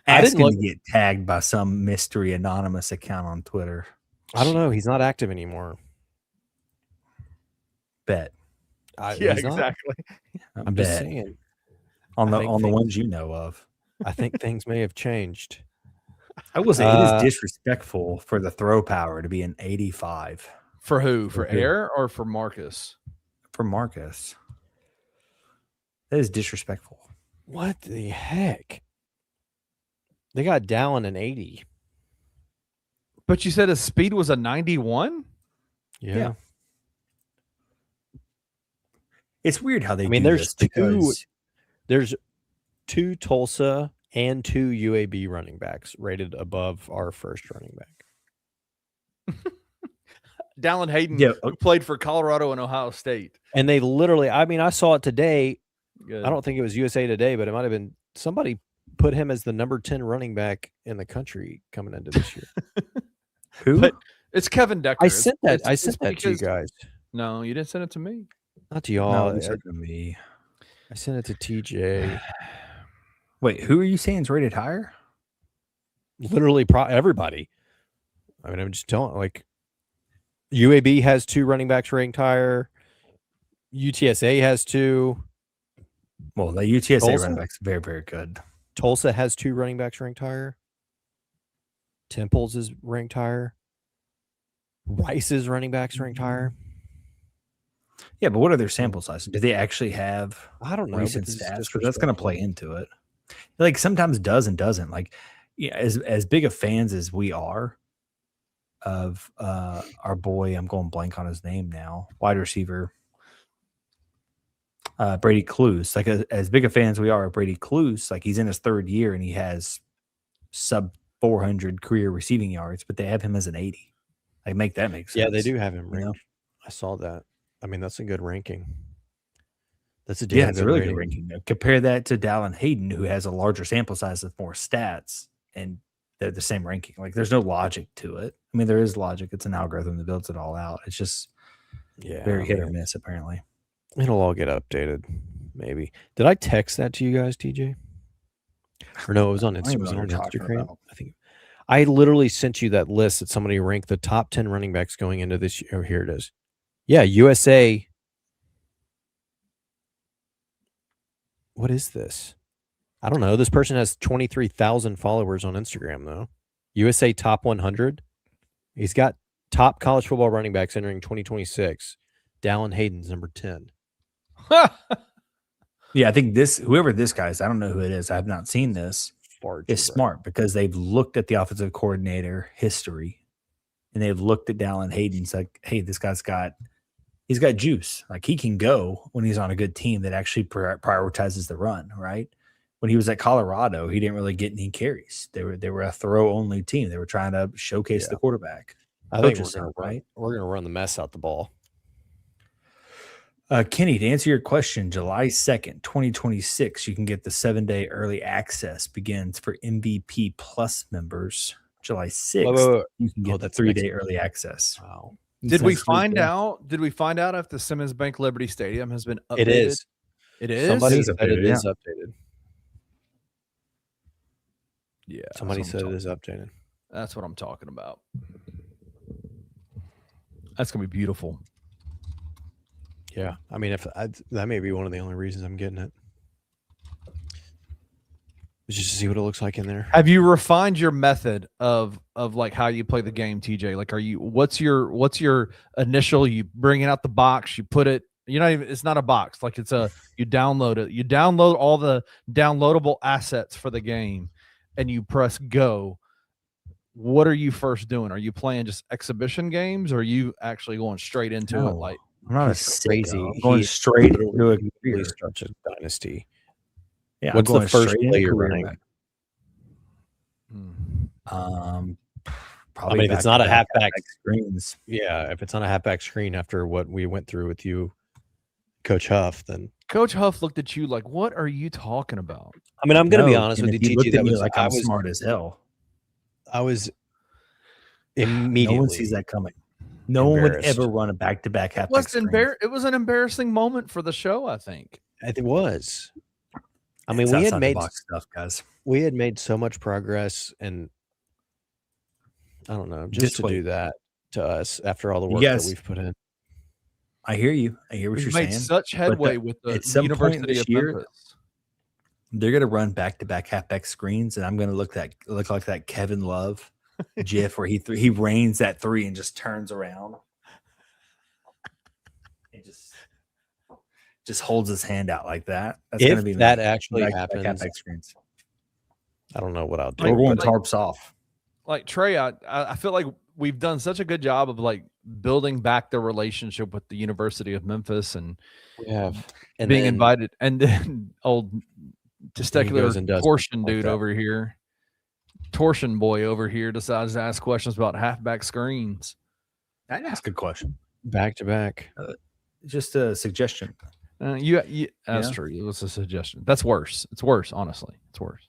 Asking to get tagged by some mystery anonymous account on Twitter. I don't know. He's not active anymore. Bet. Yeah, exactly. I'm just saying. On the ones you know of. I think things may have changed. I will say it is disrespectful for the throw power to be an 85. For who? For Air or for Marcus? For Marcus. That is disrespectful. What the heck? They got Dallin an 80. But you said his speed was a 91? Yeah. It's weird how they do this because there's 2 Tulsa and 2 UAB running backs rated above our first running back. Dallin Hayden, who played for Colorado and Ohio State. And they literally, I mean, I saw it today. Good. I don't think it was USA Today, but it might have been somebody put him as the number 10 running back in the country coming into this year. Who? But it's Kevin Decker. I sent that to you guys. No, you didn't send it to me. Not to y'all. No, you sent it to me. I sent it to TJ. Wait, who are you saying is rated higher? Literally, everybody. I mean, I'm just telling. Like, UAB has 2 running backs ranked higher. UTSA has 2. Well, the UTSA Tulsa? running back's very, very good. Tulsa has 2 running backs ranked higher. Temple's is ranked higher. Rice's running backs ranked higher. Yeah, but what are their sample sizes? Do they actually have I don't know. recent stats? Because that's going to play into it. Like sometimes does and doesn't. Like, yeah, as big of fans as we are of our boy, I'm going blank on his name now, wide receiver Brady Clues. Like as big of fans we are of Brady Clues, like he's in his 3rd year and he has sub 400 career receiving yards, but they have him as an 80. Like make that make sense. Yeah, they do have him ranked. You know? I saw that. I mean, that's a good ranking. That's a it's a really good ranking. Compare that to Dallin Hayden, who has a larger sample size with more stats, and they're the same ranking. Like there's no logic to it. I mean, there is logic. It's an algorithm that builds it all out. It's just very hit or miss, apparently. It'll all get updated, maybe. Did I text that to you guys, TJ? Or no, it was on Instagram. I think I literally sent you that list that somebody ranked the top 10 running backs going into this year. Oh, here it is. Yeah, USA. What is this? I don't know. This person has 23,000 followers on Instagram, though. USA top 100. He's got top college football running backs entering 2026. Dallin Hayden's number 10. Yeah, I think whoever this guy is, I don't know who it is. I have not seen this. Is smart because they've looked at the offensive coordinator history and they've looked at Dallin Hayden's like, hey, this guy's got juice. Like he can go when he's on a good team that actually prioritizes the run, right? When he was at Colorado, he didn't really get any carries. They were a throw only team. They were trying to showcase the quarterback. I think we're gonna run the mess out the ball. Kenny, to answer your question, July 2nd, 2026, you can get the 7-day early access begins for MVP Plus members. July 6th, you can get the 3-day early access. Wow. Did we find out if the Simmons Bank Liberty Stadium has been updated? It is. It is? Somebody said it is updated. Yeah. Somebody said it is updated. That's what I'm talking about. That's going to be beautiful. Yeah. I mean, that may be one of the only reasons I'm getting it. Just to see what it looks like in there. Have you refined your method of like how you play the game, TJ? Like, what's your initial? You bring it out the box, you put it. It's not a box. Like you download it. You download all the downloadable assets for the game, and you press go. What are you first doing? Are you playing just exhibition games, or are you actually going straight into it? Like, I'm not crazy. I'm going straight into a career. Starts a dynasty. Yeah, what's the first play you're running? Probably. I mean, if it's not a halfback screens. Yeah, if it's not a halfback screen after what we went through with you, Coach Huff, then Coach Huff looked at you like, "What are you talking about?" I mean, I'm going to be honest with you, TJ. That was like I was smart as hell. I was immediately. No one sees that coming. No one would ever run a back-to-back halfback screen. It was an embarrassing moment for the show, I think. It was. I mean, we had made stuff, guys. We had made so much progress, and I don't know, just to do that to us after all the work that we've put in. I hear you. I hear what you're saying. Made such headway with the University of Memphis. They're going to run back-to-back halfback screens, and I'm going to look like that Kevin Love GIF where he rains that three and just turns around. It just holds his hand out like that. That's going to be that actually happens. Halfback screens. I don't know what I'll do. We're going tarps off. Like Trey, I feel like we've done such a good job of like building back the relationship with the University of Memphis, and we have being invited, and then old testicular torsion dude over here, torsion boy over here decides to ask questions about halfback screens. I'd ask a question. Back to back. Just a suggestion. That's true. It was a suggestion. That's worse. It's worse, honestly. It's worse.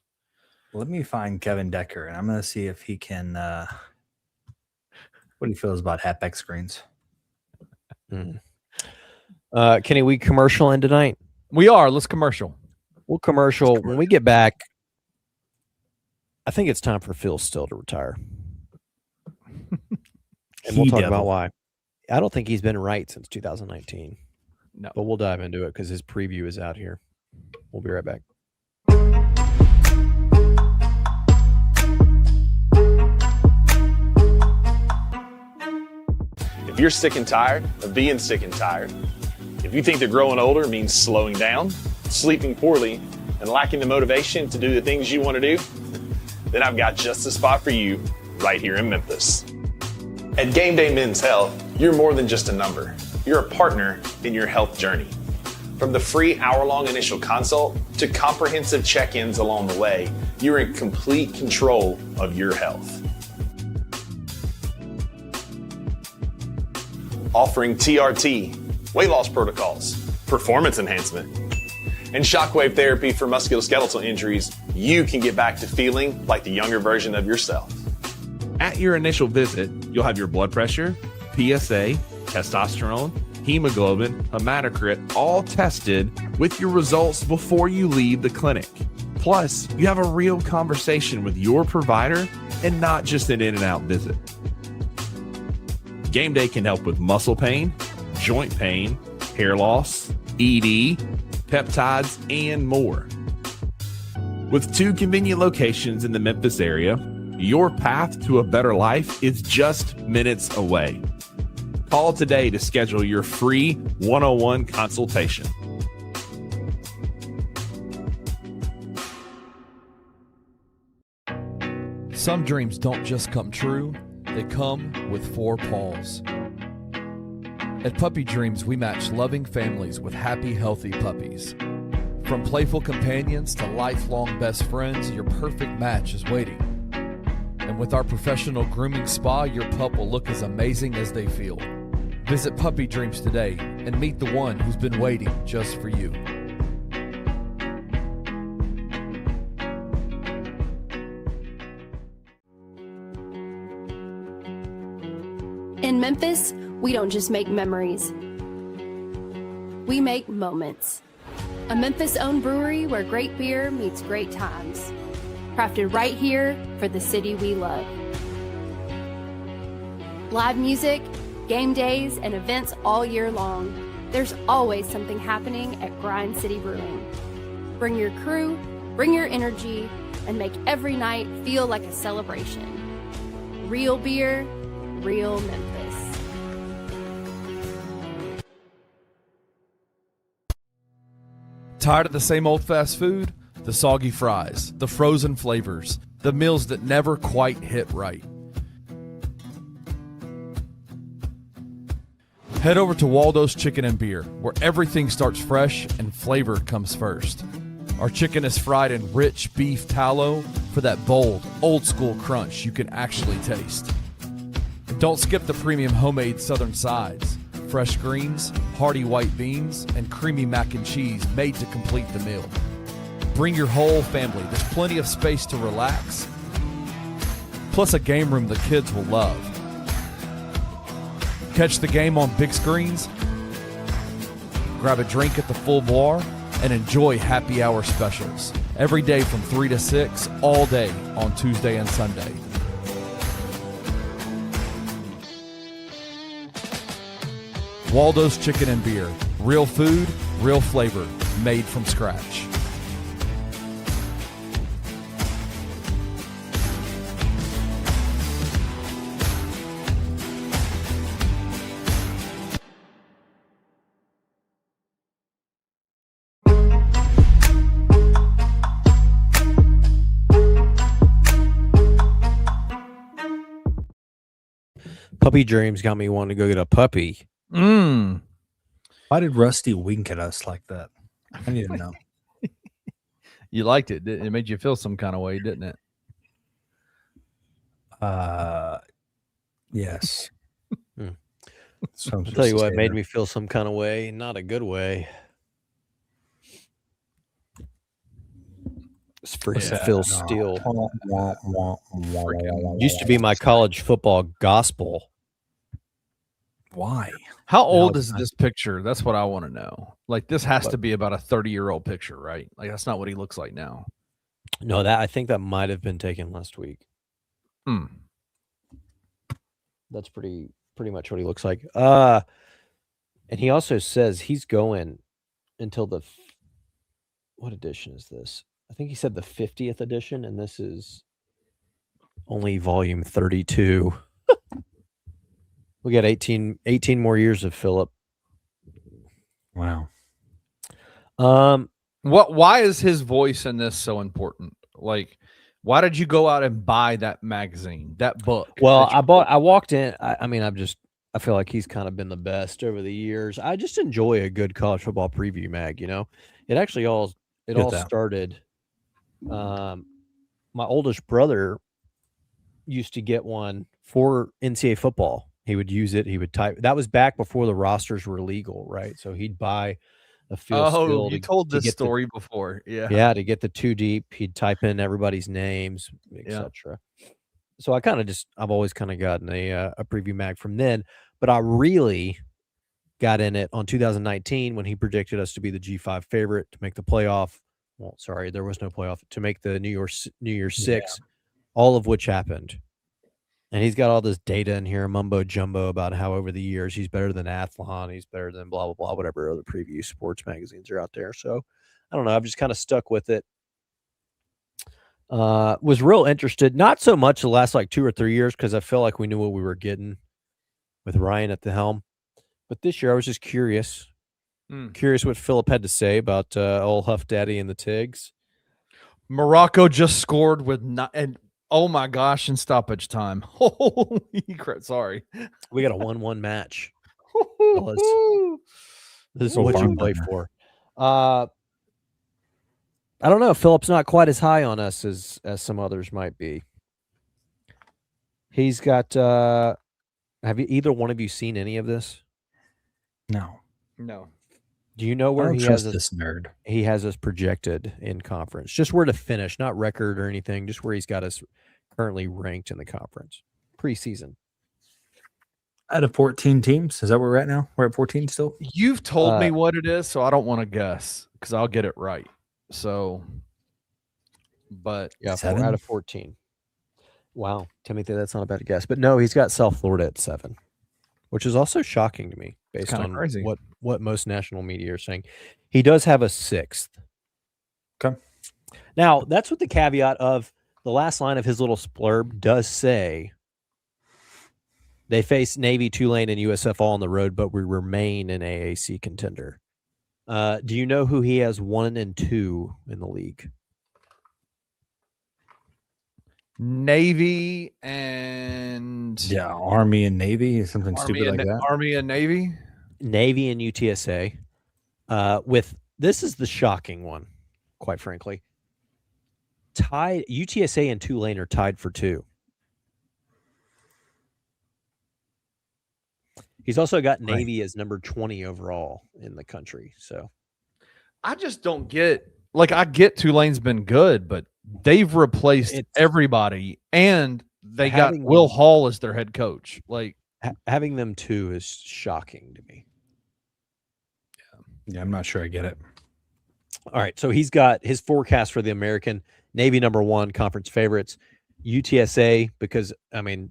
Let me find Kevin Decker, and I'm going to see if he can. What he feels about halfback screens. Kenny, we commercial in tonight? We are. Let's commercial. We'll commercial. When we get back, I think it's time for Phil Still to retire. And we'll talk about why. I don't think he's been right since 2019. No. But we'll dive into it because his preview is out here. We'll be right back. If you're sick and tired of being sick and tired, if you think that growing older means slowing down, sleeping poorly, and lacking the motivation to do the things you want to do, then I've got just the spot for you right here in Memphis. At Game Day Men's Health, you're more than just a number. You're a partner in your health journey. From the free hour-long initial consult to comprehensive check-ins along the way, you're in complete control of your health. Offering TRT, weight loss protocols, performance enhancement, and shockwave therapy for musculoskeletal injuries, you can get back to feeling like the younger version of yourself. At your initial visit, you'll have your blood pressure, PSA, testosterone, hemoglobin, hematocrit, all tested with your results before you leave the clinic. Plus, you have a real conversation with your provider and not just an in-and-out visit. Game Day can help with muscle pain, joint pain, hair loss, ED, peptides, and more. With 2 convenient locations in the Memphis area, your path to a better life is just minutes away. Call today to schedule your free 101 consultation. Some dreams don't just come true, they come with 4 paws. At Puppy Dreams, we match loving families with happy, healthy puppies. From playful companions to lifelong best friends, your perfect match is waiting. And with our professional grooming spa, your pup will look as amazing as they feel. Visit Puppy Dreams today and meet the one who's been waiting just for you. In Memphis, we don't just make memories. We make moments. A Memphis-owned brewery where great beer meets great times. Crafted right here for the city we love. Live music, game days, and events all year long. There's always something happening at Grind City Brewing. Bring your crew, bring your energy, and make every night feel like a celebration. Real beer, real Memphis. Tired of the same old fast food? The soggy fries, the frozen flavors, the meals that never quite hit right. Head over to Waldo's Chicken and Beer, where everything starts fresh and flavor comes first. Our chicken is fried in rich beef tallow for that bold, old-school crunch you can actually taste. And don't skip the premium homemade southern sides. Fresh greens, hearty white beans, and creamy mac and cheese made to complete the meal. Bring your whole family. There's plenty of space to relax, plus a game room the kids will love. Catch the game on big screens, grab a drink at the full bar, and enjoy happy hour specials. Every day from 3 to 6, all day on Tuesday and Sunday. Waldo's Chicken and Beer. Real food, real flavor, made from scratch. Puppy Dreams got me wanting to go get a puppy. Why did Rusty wink at us like that? I need to know. You liked it. It made you feel some kind of way, didn't it? Yes. I'll tell you what made me feel some kind of way, not a good way. It's freaking Phil Steele. Freaking Used to be my college football gospel. Why? How old is this picture? That's what I want to know. Like, this has to be about a 30-year-old picture, right? Like, that's not what he looks like now. No, I think that might have been taken last week. That's pretty much what he looks like. And he also says he's going until what edition is this? I think he said the 50th edition, and this is only volume 32. We got 18 more years of Philip. Wow. Why is his voice in this so important? Like, why did you go out and buy that magazine, that book? Well, I walked in. I feel like he's kind of been the best over the years. I just enjoy a good college football preview mag, you know. It actually all started. My oldest brother used to get one for NCAA football. He would use it. He would type. That was back before the rosters were legal, right? So he'd buy a field. Oh, you told this story before. Yeah. Yeah, to get the too deep, he'd type in everybody's names, etc. So I've always kind of gotten a preview mag from then, but I really got in it on 2019 when he predicted us to be the G5 favorite to make the playoff. Well, sorry, there was no playoff, to make the New Year's Six, all of which happened. And he's got all this data in here, mumbo jumbo, about how over the years he's better than Athlon, he's better than blah, blah, blah, whatever other preview sports magazines are out there. So I don't know. I've just kind of stuck with it. Was real interested, not so much the last like 2 or 3 years, because I felt like we knew what we were getting with Ryan at the helm. But this year I was just curious. Curious what Philip had to say about old Huff Daddy and the Tigs. Morocco just scored and oh my gosh, in stoppage time. Holy crap. Sorry. We got a 1-1 match. This is what you play for. I don't know. Philip's not quite as high on us as some others might be. He's got have either one of you seen any of this? No. Do you know where he has this nerd? He has us projected in conference. Just where to finish, not record or anything, just where he's got us currently ranked in the conference preseason. Out of 14 teams, is that where we're at now? We're at 14 still. You've told me what it is, so I don't want to guess because I'll get it right. So, but yeah, 4 out of 14. Wow, Timothy, that's not a bad guess. But no, he's got South Florida at 7, which is also shocking to me based on crazy. What most national media are saying. He does have a 6th. Okay. Now, that's what the caveat of the last line of his little splurb does say. They face Navy, Tulane, and USF all on the road, but we remain an AAC contender. Do you know who he has 1 and 2 in the league? Navy and Army and Navy, something stupid like that. Army and Navy, Navy and UTSA. This is the shocking one, quite frankly. Tied, UTSA and Tulane are tied for 2. He's also got Navy as number 20 overall in the country. So I just don't get, I get Tulane's been good, but they've replaced everybody and they got Will Hall as their head coach. Having them 2 is shocking to me. Yeah, I'm not sure I get it. All right. So he's got his forecast for the American. Navy number 1, conference favorites. UTSA, because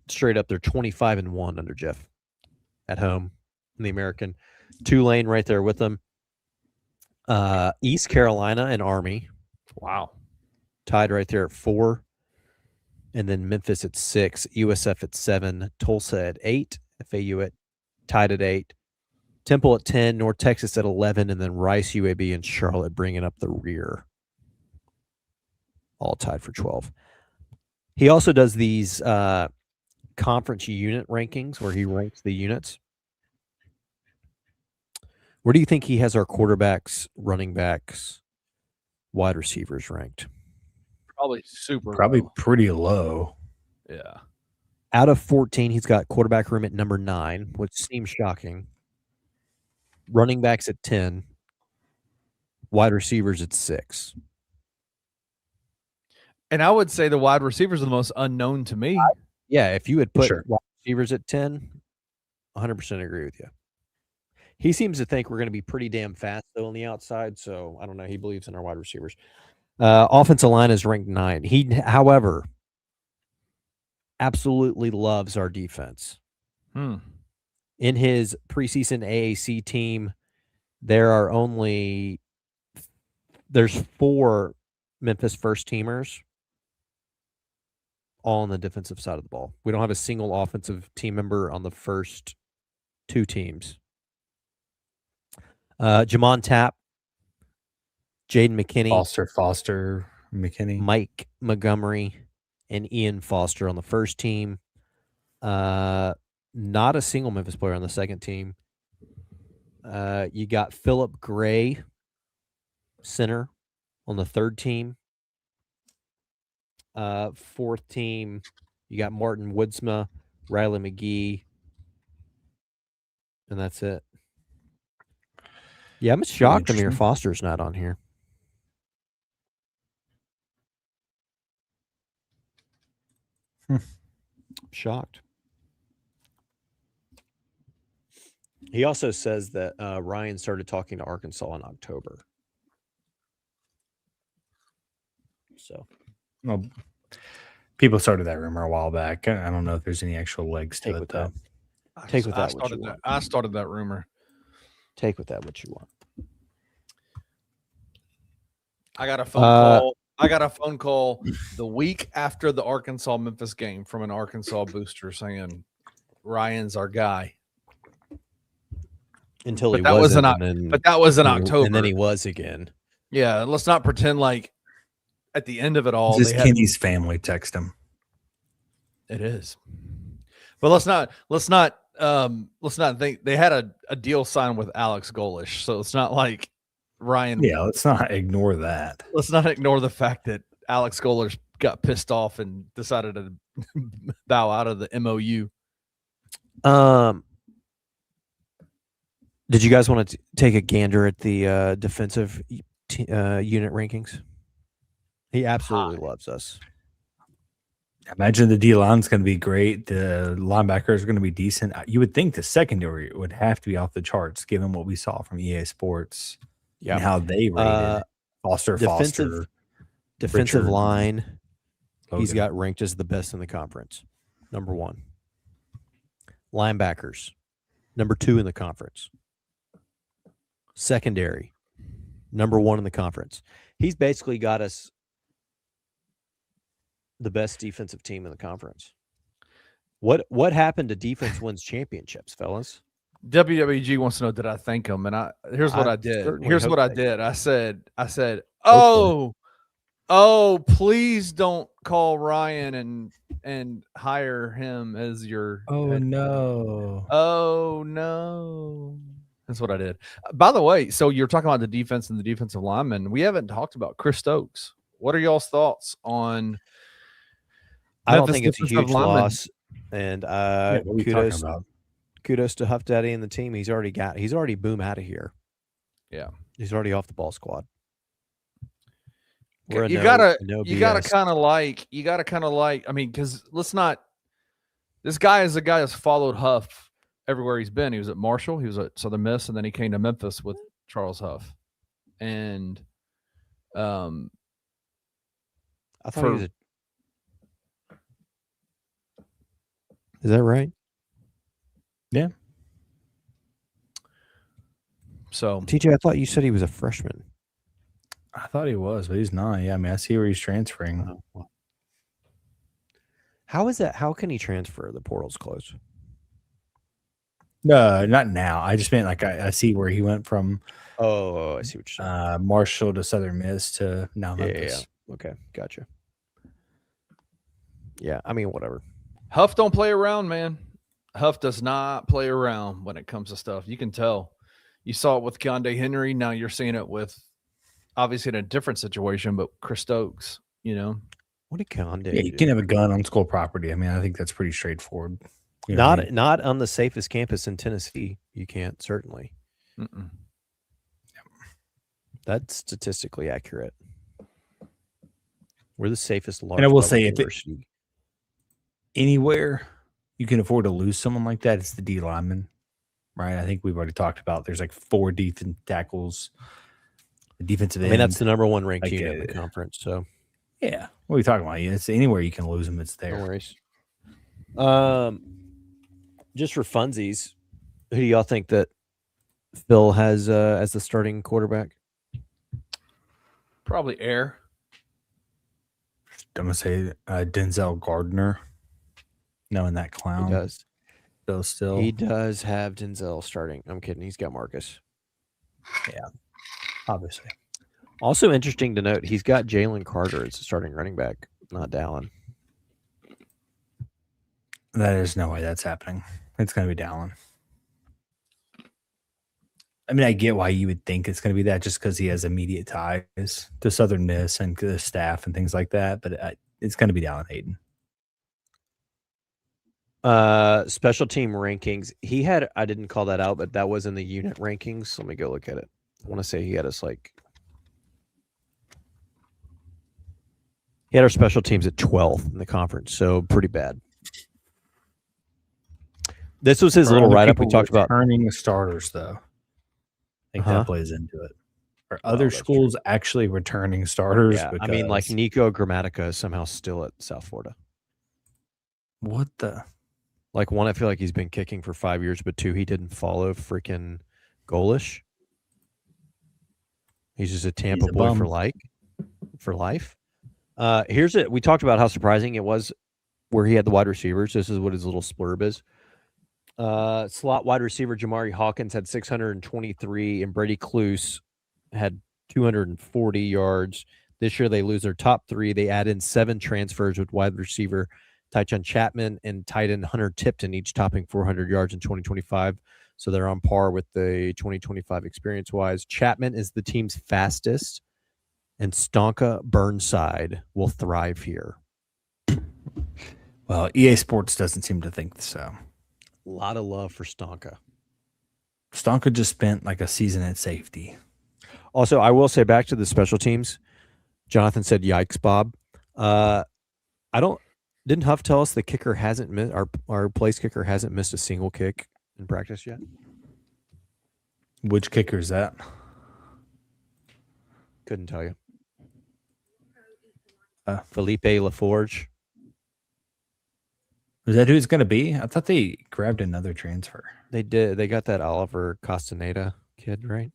straight up they're 25-1 under Jeff at home in the American. Tulane right there with them. East Carolina and Army. Wow. Tied right there at 4. And then Memphis at 6, USF at 7, Tulsa at 8, FAU tied at 8, Temple at 10, North Texas at 11, and then Rice, UAB, and Charlotte bringing up the rear. All tied for 12. He also does these conference unit rankings where he ranks the units. Where do you think he has our quarterbacks, running backs, wide receivers ranked? Probably pretty low. Yeah. Out of 14, he's got quarterback room at number 9, which seems shocking. Running backs at 10. Wide receivers at 6. And I would say the wide receivers are the most unknown to me. Yeah, if you had put Sure. wide receivers at 10, 100% agree with you. He seems to think we're going to be pretty damn fast, though, on the outside, so I don't know. He believes in our wide receivers. Offensive line is ranked 9. He, however, absolutely loves our defense. In his preseason AAC team, there's 4 Memphis first-teamers all on the defensive side of the ball. We don't have a single offensive team member on the first 2 teams. Jamon Tapp, Jaden McKinney, Foster, McKinney, Mike Montgomery, and Ian Foster on the first team. Not a single Memphis player on the second team. You got Philip Gray, center, on the third team. Fourth team, you got Martin Woodsma, Riley McGee, and that's it. Yeah, I'm shocked Amir Foster's not on here. Shocked. He also says that Ryan started talking to Arkansas in October. So, well, people started that rumor a while back. I don't know if there's any actual legs to it, though. Take with that what you want. I started that rumor. Take with that what you want. I got a phone call. I got a phone call the week after the Arkansas Memphis game from an Arkansas booster saying Ryan's our guy. Until but that was in October, and then he was again. Yeah, let's not pretend like at the end of it all, just Kenny's family text him. It is, but let's not think they had a deal signed with Alex Golish, so it's not like Ryan. Yeah, let's not ignore that. Let's not ignore the fact that Alex Golish got pissed off and decided to bow out of the MOU. Did you guys want to take a gander at the defensive unit rankings? He absolutely loves us. Imagine the D-line's going to be great. The linebackers are going to be decent. You would think the secondary would have to be off the charts, given what we saw from EA Sports and how they rated Foster. Defensive Richard, line, Logan. He's got ranked as the best in the conference. Number 1. Linebackers, number 2 in the conference. Secondary, number 1 in the conference. He's basically got us the best defensive team in the conference. What happened to defense wins championships, fellas? WWG wants to know, did I thank him? And here's what I did. Here's what I did. I said, oh, please don't call Ryan and hire him as your. Oh no. Oh no. That's what I did. By the way, so you're talking about the defense and the defensive linemen. We haven't talked about Chris Stokes. What are y'all's thoughts on? I don't think it's a huge loss. And kudos to Huff Daddy and the team. He's already boom out of here. Yeah. He's already off the ball squad. You gotta kind of like, I mean, because this guy is a guy that's followed Huff everywhere he's been. He was at Marshall, he was at Southern Miss, and then he came to Memphis with Charles Huff. And I thought he was is that right? Yeah. So TJ, I thought you said he was a freshman. I thought he was, but he's not. Yeah, I mean, I see where he's transferring. How is that? How can he transfer? The portal's closed. No, not now. I just meant like I see where he went from. Oh, I see what you're saying. Marshall to Southern Miss to now Memphis. Yeah. Okay, gotcha. Yeah, I mean, whatever. Huff don't play around, man. Huff does not play around when it comes to stuff. You can tell. You saw it with Keondae Henry. Now you're seeing it with, obviously in a different situation, but Chris Stokes, you know. What did Keondae do? You can have a gun on school property. I mean, I think that's pretty straightforward. You know not on the safest campus in Tennessee. You can't, certainly. Mm-mm. That's statistically accurate. We're the safest large And I will public say, if university. anywhere you can afford to lose someone like that, it's the D lineman, right? I think we've already talked about there's like 4 defensive tackles, the defensive end. That's the number 1 ranked unit in the conference. So yeah, what are we talking about? It's anywhere you can lose them, it's there. No worries. Just for funsies, who do y'all think that Phil has as the starting quarterback? Probably Air. I'm gonna say Denzel Gardner. Knowing that clown, He does. Still, He does have Denzel starting. I'm kidding. He's got Marcus. Yeah, obviously. Also interesting to note, he's got Jalen Carter as the starting running back, not Dallin. There's no way that's happening. It's gonna be Dallin. I mean, I get why you would think it's going to be that, just because he has immediate ties to Southern Miss and the staff and things like that. But it's going to be Dallin Hayden. Special team rankings. He had, I didn't call that out, but that was in the unit rankings. Let me go look at it. I want to say he had us he had our special teams at 12th in the conference, so pretty bad. This was his little write-up we talked about. Returning the starters, though. I think that plays into it. Are other schools actually returning starters? Yeah, I mean, like Nico Grammatica is somehow still at South Florida. What the? Like, 1, I feel like he's been kicking for 5 years, but 2, he didn't follow freaking Golish. He's just a Tampa boy for life. Here's it. We talked about how surprising it was where he had the wide receivers. This is what his little splurb is. Slot wide receiver Jamari Hawkins had 623, and Brady Cluse had 240 yards. This year they lose their top 3. They add in 7 transfers with wide receiver Tychon Chapman and tight end Hunter Tipton, each topping 400 yards in 2025. So they're on par with the 2025 experience-wise. Chapman is the team's fastest, and Stonka Burnside will thrive here. Well, EA Sports doesn't seem to think so. A lot of love for Stonka. Stonka just spent like a season at safety. Also, I will say, back to the special teams, Jonathan said, "Yikes, Bob." Didn't Huff tell us the kicker hasn't missed, our place kicker hasn't missed a single kick in practice yet? Which kicker is that? Couldn't tell you. Felipe LaForge. Is that who it's going to be? I thought they grabbed another transfer. They did. They got that Oliver Castaneda kid, right?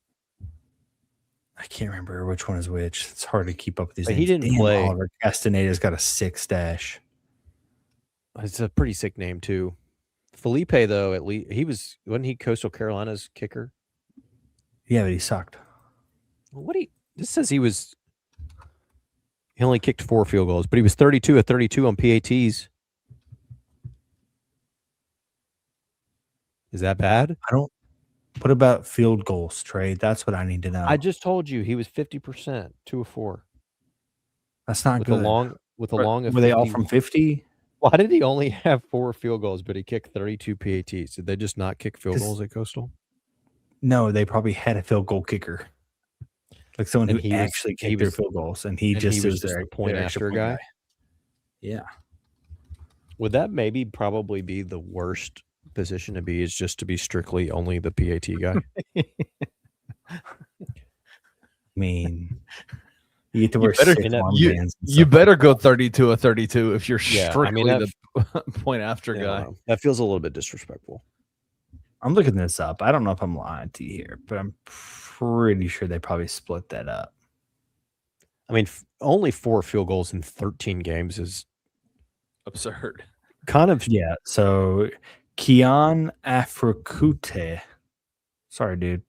I can't remember which one is which. It's hard to keep up with these. But he didn't play. Oliver Castaneda's got a 6 dash. It's a pretty sick name too. Felipe, though, at least wasn't he Coastal Carolina's kicker? Yeah, but he sucked. This says he only kicked 4 field goals, but he was 32 of 32 on PATs. Is that bad? What about field goals, Trey? That's what I need to know. I just told you he was 50%, 2 of 4. That's not with good. Were they all from 50? Why did he only have 4 field goals, but he kicked 32 PATs? Did they just not kick field goals at Coastal? No, they probably had a field goal kicker. Like someone who actually kicked their field goals, and he just was their point after guy. Yeah. Would that maybe probably be the worst position to be, is just to be strictly only the PAT guy? I mean, you get to wear 6 armbands. You better go 32 of 32 if you're strictly the point after guy. That feels a little bit disrespectful. I'm looking this up. I don't know if I'm lying to you here, but I'm pretty sure they probably split that up. I mean, only 4 field goals in 13 games is absurd. Kind of. Yeah. So Keon Afrikute, sorry, dude,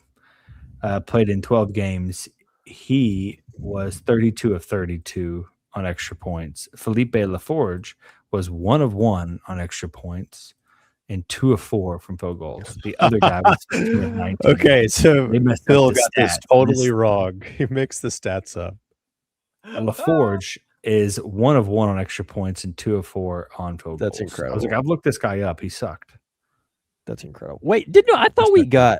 played in 12 games. He was 32 of 32 on extra points. Felipe LaForge was 1 of 1 on extra points and 2 of 4 from field goals. The other guy was 15 of 19. Okay, so Phil got this totally wrong. He mixed the stats up. LaForge is 1 of 1 on extra points and 2 of 4 on field goals. That's incredible. I was like, I've looked this guy up. He sucked. That's incredible. Wait, I thought we got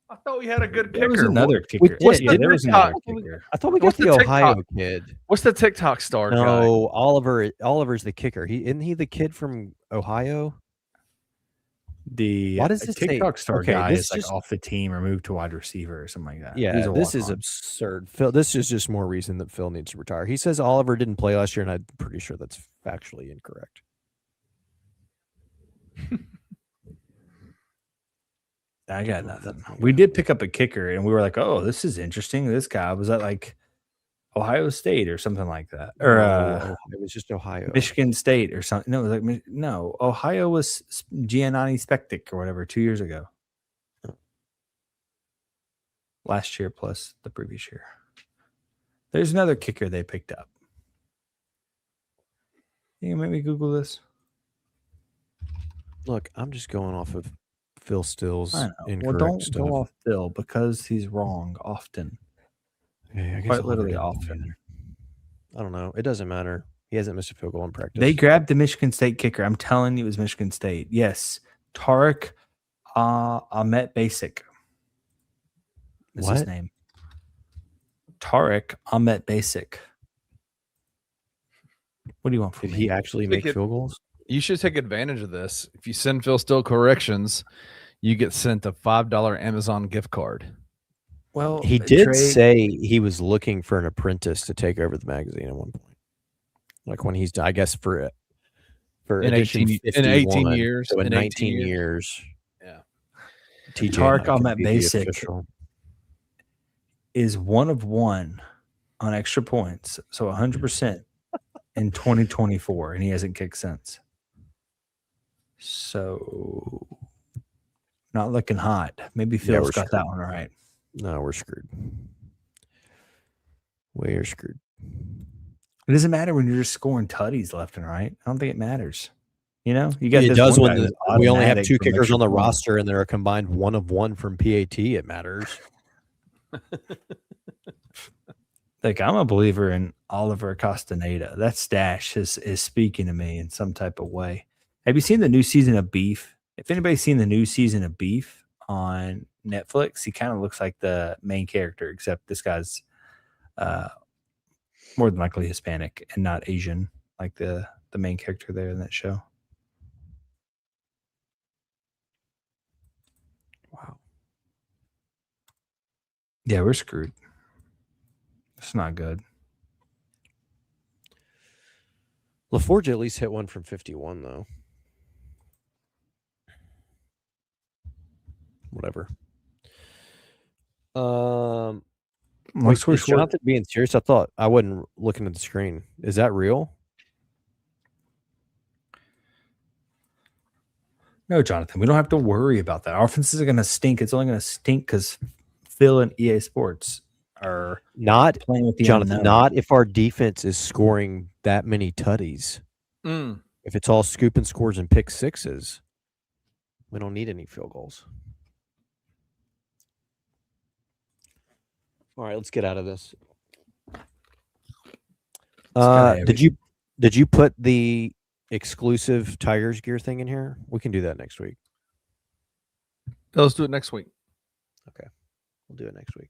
I thought we had a good kicker. There was another kicker. We did, What's the there was TikTok? another kicker. I thought we got What's the the Ohio TikTok? kid. What's the TikTok star guy? No, Oliver's the kicker. Isn't he the kid from Ohio? The Why does this say- TikTok star okay, guy this is like just- off the team or moved to wide receiver or something like that. Yeah, He's a this is walk-on. absurd. Phil, this is just more reason that Phil needs to retire. He says Oliver didn't play last year, and I'm pretty sure that's factually incorrect. I got nothing. We did pick up a kicker, and we were like, "Oh, this is interesting." This guy was at like Ohio State or something like that, or it was just Ohio. Michigan State or something. No, it was like no, Ohio was Gianni Spectic or whatever 2 years ago. Last year plus the previous year. There's another kicker they picked up. You maybe Google this. Look, I'm just going off of Phil Still's I know. incorrect Well, don't stuff. go off Phil because he's wrong often. Yeah, I guess Quite Oliver literally didn't often. either. I don't know. It doesn't matter. He hasn't missed a field goal in practice. They grabbed the Michigan State kicker. I'm telling you, it was Michigan State. Yes, Tarek Ahmet Basic. That's his What? name. Tarek Ahmet Basic. What do you want from Did me? he actually make field goals? You should take advantage of this. If you send Phil Still corrections, you get sent a $5 Amazon gift card. Well, He did Trey- say he was looking for an apprentice to take over the magazine at one point. Like when he's, I guess, for In edition 18 in 18 51, years, so in in 18 19 years. years. Yeah. TJ Tarek and I Ahmet could be the Basic. official. is 1 of 1 on extra points, so 100% in 2024, and he hasn't kicked since. So, not looking hot. Maybe Yeah, Phil's we're got that one right. No, we're screwed. We're screwed. It doesn't matter when you're just scoring tutties left and right. I don't think it matters. You know, you got It this does one when guy who's we only have automatic 2 from kickers extra on the points. roster and they're a combined 1 of 1 from PAT. It matters. Like, I'm a believer in Oliver Castaneda. That stash is speaking to me in some type of way. Have you seen the new season of Beef? If anybody's seen the new season of Beef on Netflix, he kind of looks like the main character, except this guy's more than likely Hispanic and not Asian, like the main character there in that show. Wow. Yeah, we're screwed. It's not good. LaForge at least hit one from 51, though. Whatever. Wait, Story is short, Jonathan being serious? I thought I wasn't looking at the screen. Is that real? no, Jonathan, we don't have to worry about that. Our offenses are going to stink. It's only going to stink because Phil and EA Sports are Not, playing with the Jonathan, unknown. not if our defense is scoring that many tutties. If it's all scooping scores and pick sixes, we don't need any field goals. All right, let's get out of this. Did you put the exclusive Tigers gear thing in here? We can do that next week. Let's do it next week. Okay, we'll do it next week.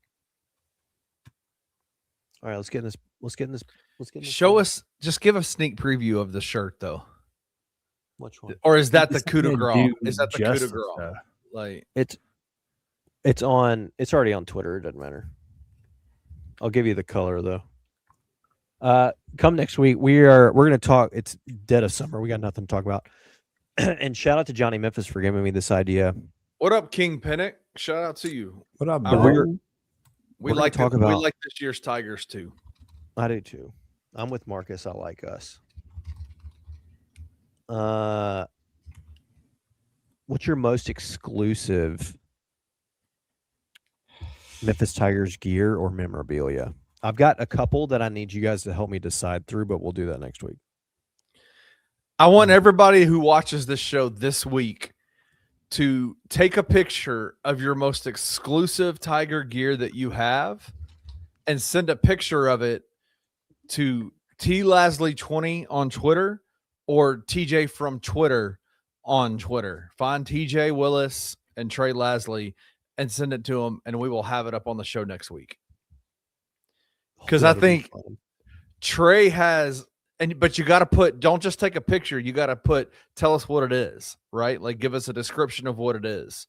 All right, let's get in this. Let's get in this. Show us, just give a sneak preview of the shirt, though. Which one? Or is that the It's coup de gonna grace? do Is that the coup de justice, grace? though. Like, It's on. It's already on Twitter. It doesn't matter. I'll give you the color though. Come next week, we're gonna talk. It's dead of summer. We got nothing to talk about. And shout out to Johnny Memphis for giving me this idea. what up, King Pennick? Shout out to you. What up, But bro? we're We gonna like talk we about- like this year's Tigers too. I do too. I'm with Marcus. I like us. What's your most exclusive Memphis Tigers gear or memorabilia? I've got a couple that I need you guys to help me decide through, but we'll do that next week. I want everybody who watches this show this week to take a picture of your most exclusive Tiger gear that you have and send a picture of it to TLasley20 on Twitter or TJ from Twitter on Twitter. Find TJ Willis and Trey Lasley and send it to them, and we will have it up on the show next week. Because I think Trey has, but you got to put, don't just take a picture. You got to tell us what it is, right? Like give us a description of what it is.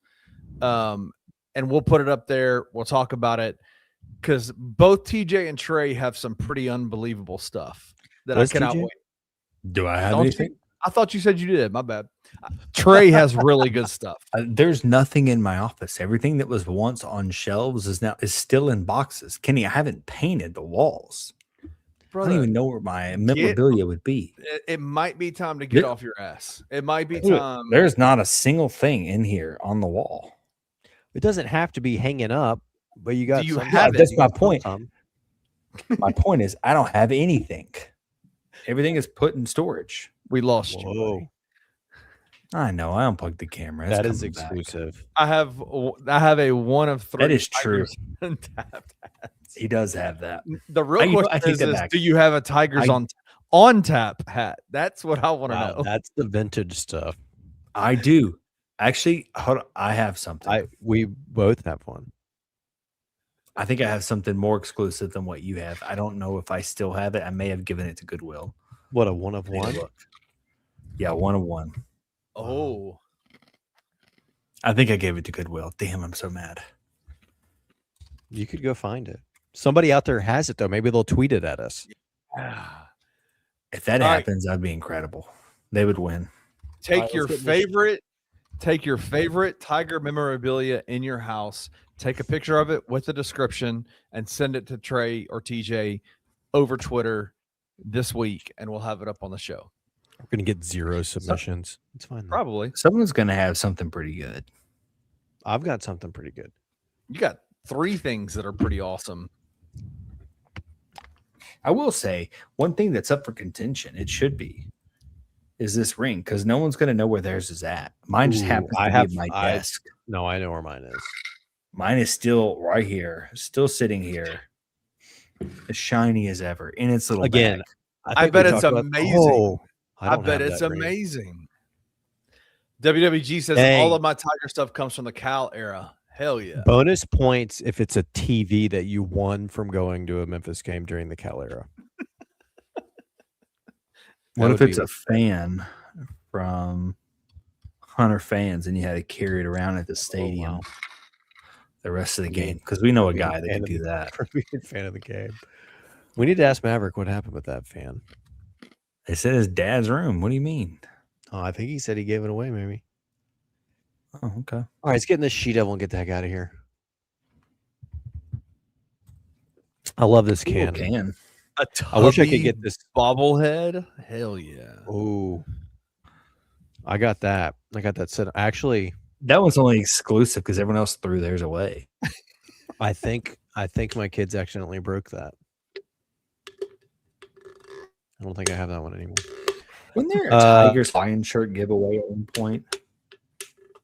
And we'll put it up there. We'll talk about it. Because both TJ and Trey have some pretty unbelievable stuff that I cannot wait. Do I have anything? I thought you said you did. My bad. Trey has really good stuff. There's nothing in my office. Everything that was once on shelves is still in boxes. Kenny, I haven't painted the walls. Brother, I don't even know where my memorabilia would be. It might be time to get off your ass. It might be time. There's not a single thing in here on the wall. It doesn't have to be hanging up, but you got. Do you have it? That's my point. My point is, I don't have anything. Everything is put in storage. We lost you. I know. I unplugged the camera. That is exclusive. Back. I have a one of 3. That is true. Untapped hats. He does have that. The real question is do you have a Tigers on tap hat? That's what I want to know. That's the vintage stuff. I do. Actually, hold on. I have something. We both have one. I think I have something more exclusive than what you have. I don't know if I still have it. I may have given it to Goodwill. What, a one of one? Yeah, one of one. Oh. I think I gave it to Goodwill. Damn, I'm so mad. You could go find it. Somebody out there has it, though. Maybe they'll tweet it at us. If that happens, that'd be incredible. They would win. Take your favorite Tiger memorabilia in your house. Take a picture of it with a description and send it to Trey or TJ over Twitter this week, and we'll have it up on the show. We're going to get 0 submissions. It's fine. Probably. Someone's going to have something pretty good. I've got something pretty good. You got 3 things that are pretty awesome. I will say one thing that's up for contention, it should be, is this ring, because no one's going to know where theirs is at. Mine just happens to be at my desk. No, I know where mine is. Mine is still right here, still sitting here, as shiny as ever in its little bag. I bet it's amazing. I bet it's amazing. WWG says all of my Tiger stuff comes from the Cal era. Hell yeah. Bonus points if it's a TV that you won from going to a Memphis game during the Cal era. What if it's a fan from Hunter Fans and you had to carry it around at the stadium the rest of the game? Because we know a guy that can do that. Fan of the game. We need to ask Maverick what happened with that fan. They said his dad's room. What do you mean? Oh, I think he said he gave it away, maybe. Oh, okay. All right, let's get in this she-devil and get the heck out of here. I love this can. I wish I could get this bobblehead. Hell yeah. Oh, I got that. I got that set. Actually, that was only exclusive because everyone else threw theirs away. I think my kids accidentally broke that. I don't think I have that one anymore. Wasn't there a Tigers Hawaiian shirt giveaway at one point?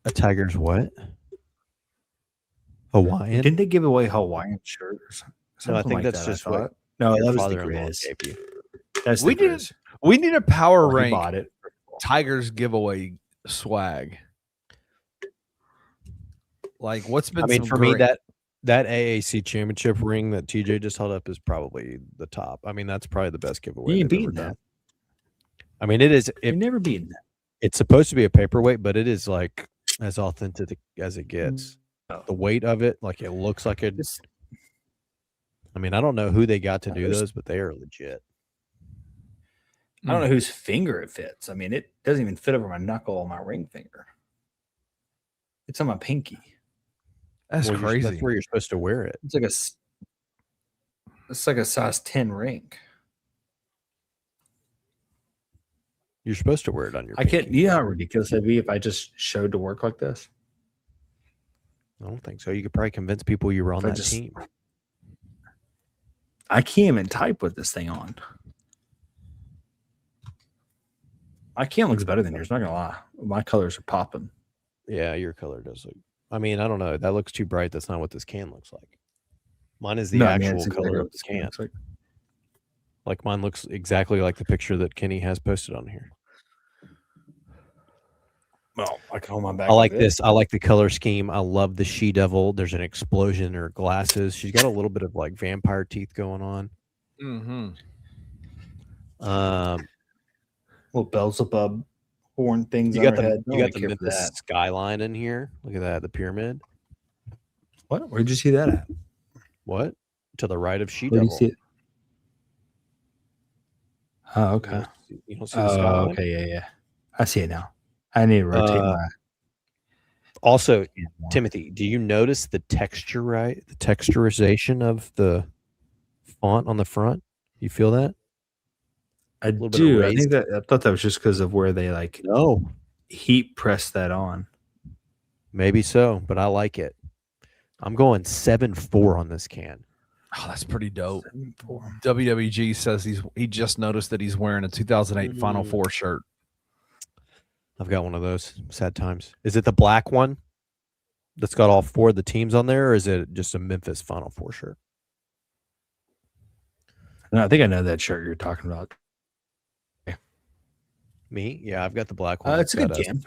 A Tigers what? Hawaiian? Didn't they give away Hawaiian shirts? No, I think that's just what. No, that was the Grizz. Gave you. That's we need a power rank bought it. Tigers giveaway swag. Like what's been? I mean, for me, that AAC championship ring that TJ just held up is probably the top. I mean, that's probably the best giveaway. You ain't beating that. I mean, it is. You've never beaten that. It's supposed to be a paperweight, but it is like as authentic as it gets. The weight of it, like it looks like it. I mean, I don't know who they got to do those, but they are legit. I don't know whose finger it fits. I mean, it doesn't even fit over my knuckle or my ring finger. It's on my pinky. That's crazy. That's where you're supposed to wear it. It's like a size 10 ring. You're supposed to wear it on your pinky. You know how ridiculous it'd be if I just showed to work like this? I don't think so. You could probably convince people you were on that team. I can't even type with this thing on. My can looks better than yours, not gonna lie. My colors are popping. Yeah, your color does look. I mean, I don't know. That looks too bright. That's not what this can looks like. Mine is the actual color of the can. Like mine looks exactly like the picture that Kenny has posted on here. Well, I can hold my back. I like this. I like the color scheme. I love the she-devil. There's an explosion in her glasses. She's got a little bit of like vampire teeth going on. Mm-hmm. Little Beelzebub horn things. You got on her head. you got the Memphis skyline in here. Look at that, the pyramid. What? Where'd you see that at? What? To the right of Where do you she-devil. see it? Oh, okay. You don't see the skyline? Okay, yeah. I see it now. I need to rotate my. Also, Timothy, do you notice the texture, right? The texturization of the font on the front? You feel that? I bit of do. I raised. think that I thought that was just because of where they like No, heat press that on. maybe so, but I like it. I'm going 7.4 on this can. Oh, that's pretty dope. 7.4. WWG says he just noticed that he's wearing a 2008 Final Four shirt. I've got one of those. Sad times. Is it the black one that's got all 4 of the teams on there, or is it just a Memphis Final Four shirt? No, I think I know that shirt you're talking about. Me? Yeah, I've got the black one. It's a good can.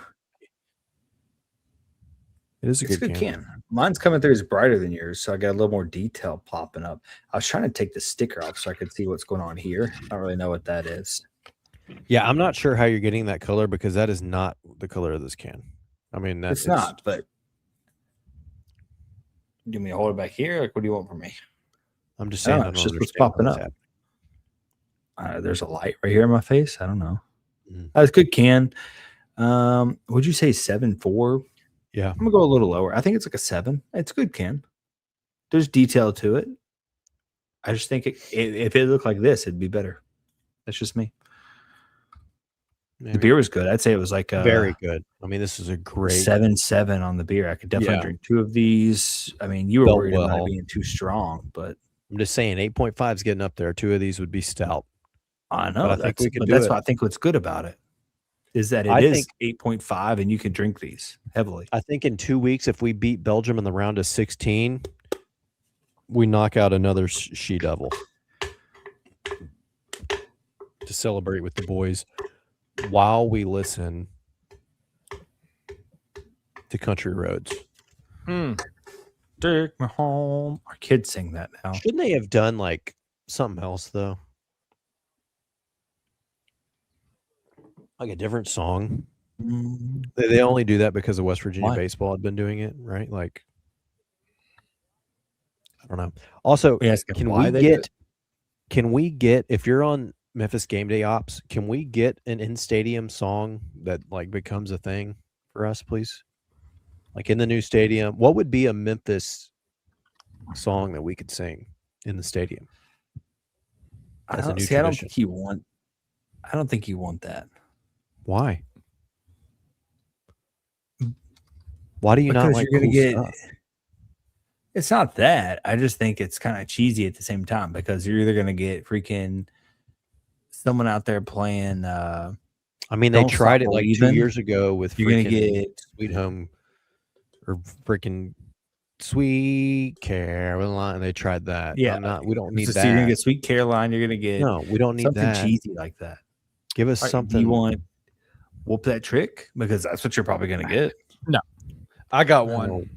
It is a It's a good good can. can. Mine's coming through is brighter than yours, so I got a little more detail popping up. I was trying to take the sticker off so I could see what's going on here. I don't really know what that is. Yeah, I'm not sure how you're getting that color because that is not the color of this can. I mean, that's It's not, but do you want me to hold it back here? Like, what do you want from me? I'm just saying. I don't know, it's just what's popping up. There's a light right here in my face. I don't know. That's a good can. Would you say 7.4? Yeah, I'm gonna go a little lower. I think it's like a 7. It's a good can. There's detail to it. I just think if it looked like this, it'd be better. That's just me. maybe. The beer was good. I'd say it was like a Very good. I mean, this is a great 7.7 on the beer. I could definitely Yeah. drink 2 of these. I mean, you were Felt worried about well. it being too strong, but I'm just saying 8.5 is getting up there. 2 of these would be stout. I know I think we could but do that's it. what I think what's good about it is that I it is think- 8.5 and you can drink these heavily. I think in 2 weeks, if we beat Belgium in the round of 16, we knock out another she-devil to celebrate with the boys while we listen to Country Roads. Take me home. Our kids sing that now. Shouldn't they have done like something else though? Like a different song. They only do that because of West Virginia Why? baseball had been doing it, right? Like, I don't know. Also, We ask them can why we they do get? Can we get if you're on Memphis Game Day Ops? Can we get an in-stadium song that like becomes a thing for us, please? Like in the new stadium, what would be a Memphis song that we could sing in the stadium? I As a don't, new see, I don't tradition. think you want. I don't think you want that. Why? Why do you not Because like you're gonna cool get. stuff? It's not that. I just think it's kind of cheesy at the same time because you're either gonna get freaking someone out there playing. I mean, they Don't tried Stop it like 2 Believing. years ago with You're gonna freaking get. Sweet Home or freaking Sweet Caroline. They tried that. Yeah, we don't need So you're gonna that. get Sweet Caroline. You're gonna get No, we don't need something that. cheesy like that. Give us All right, something. Do you want Whoop That Trick? Because that's what you're probably gonna get. I got No. one.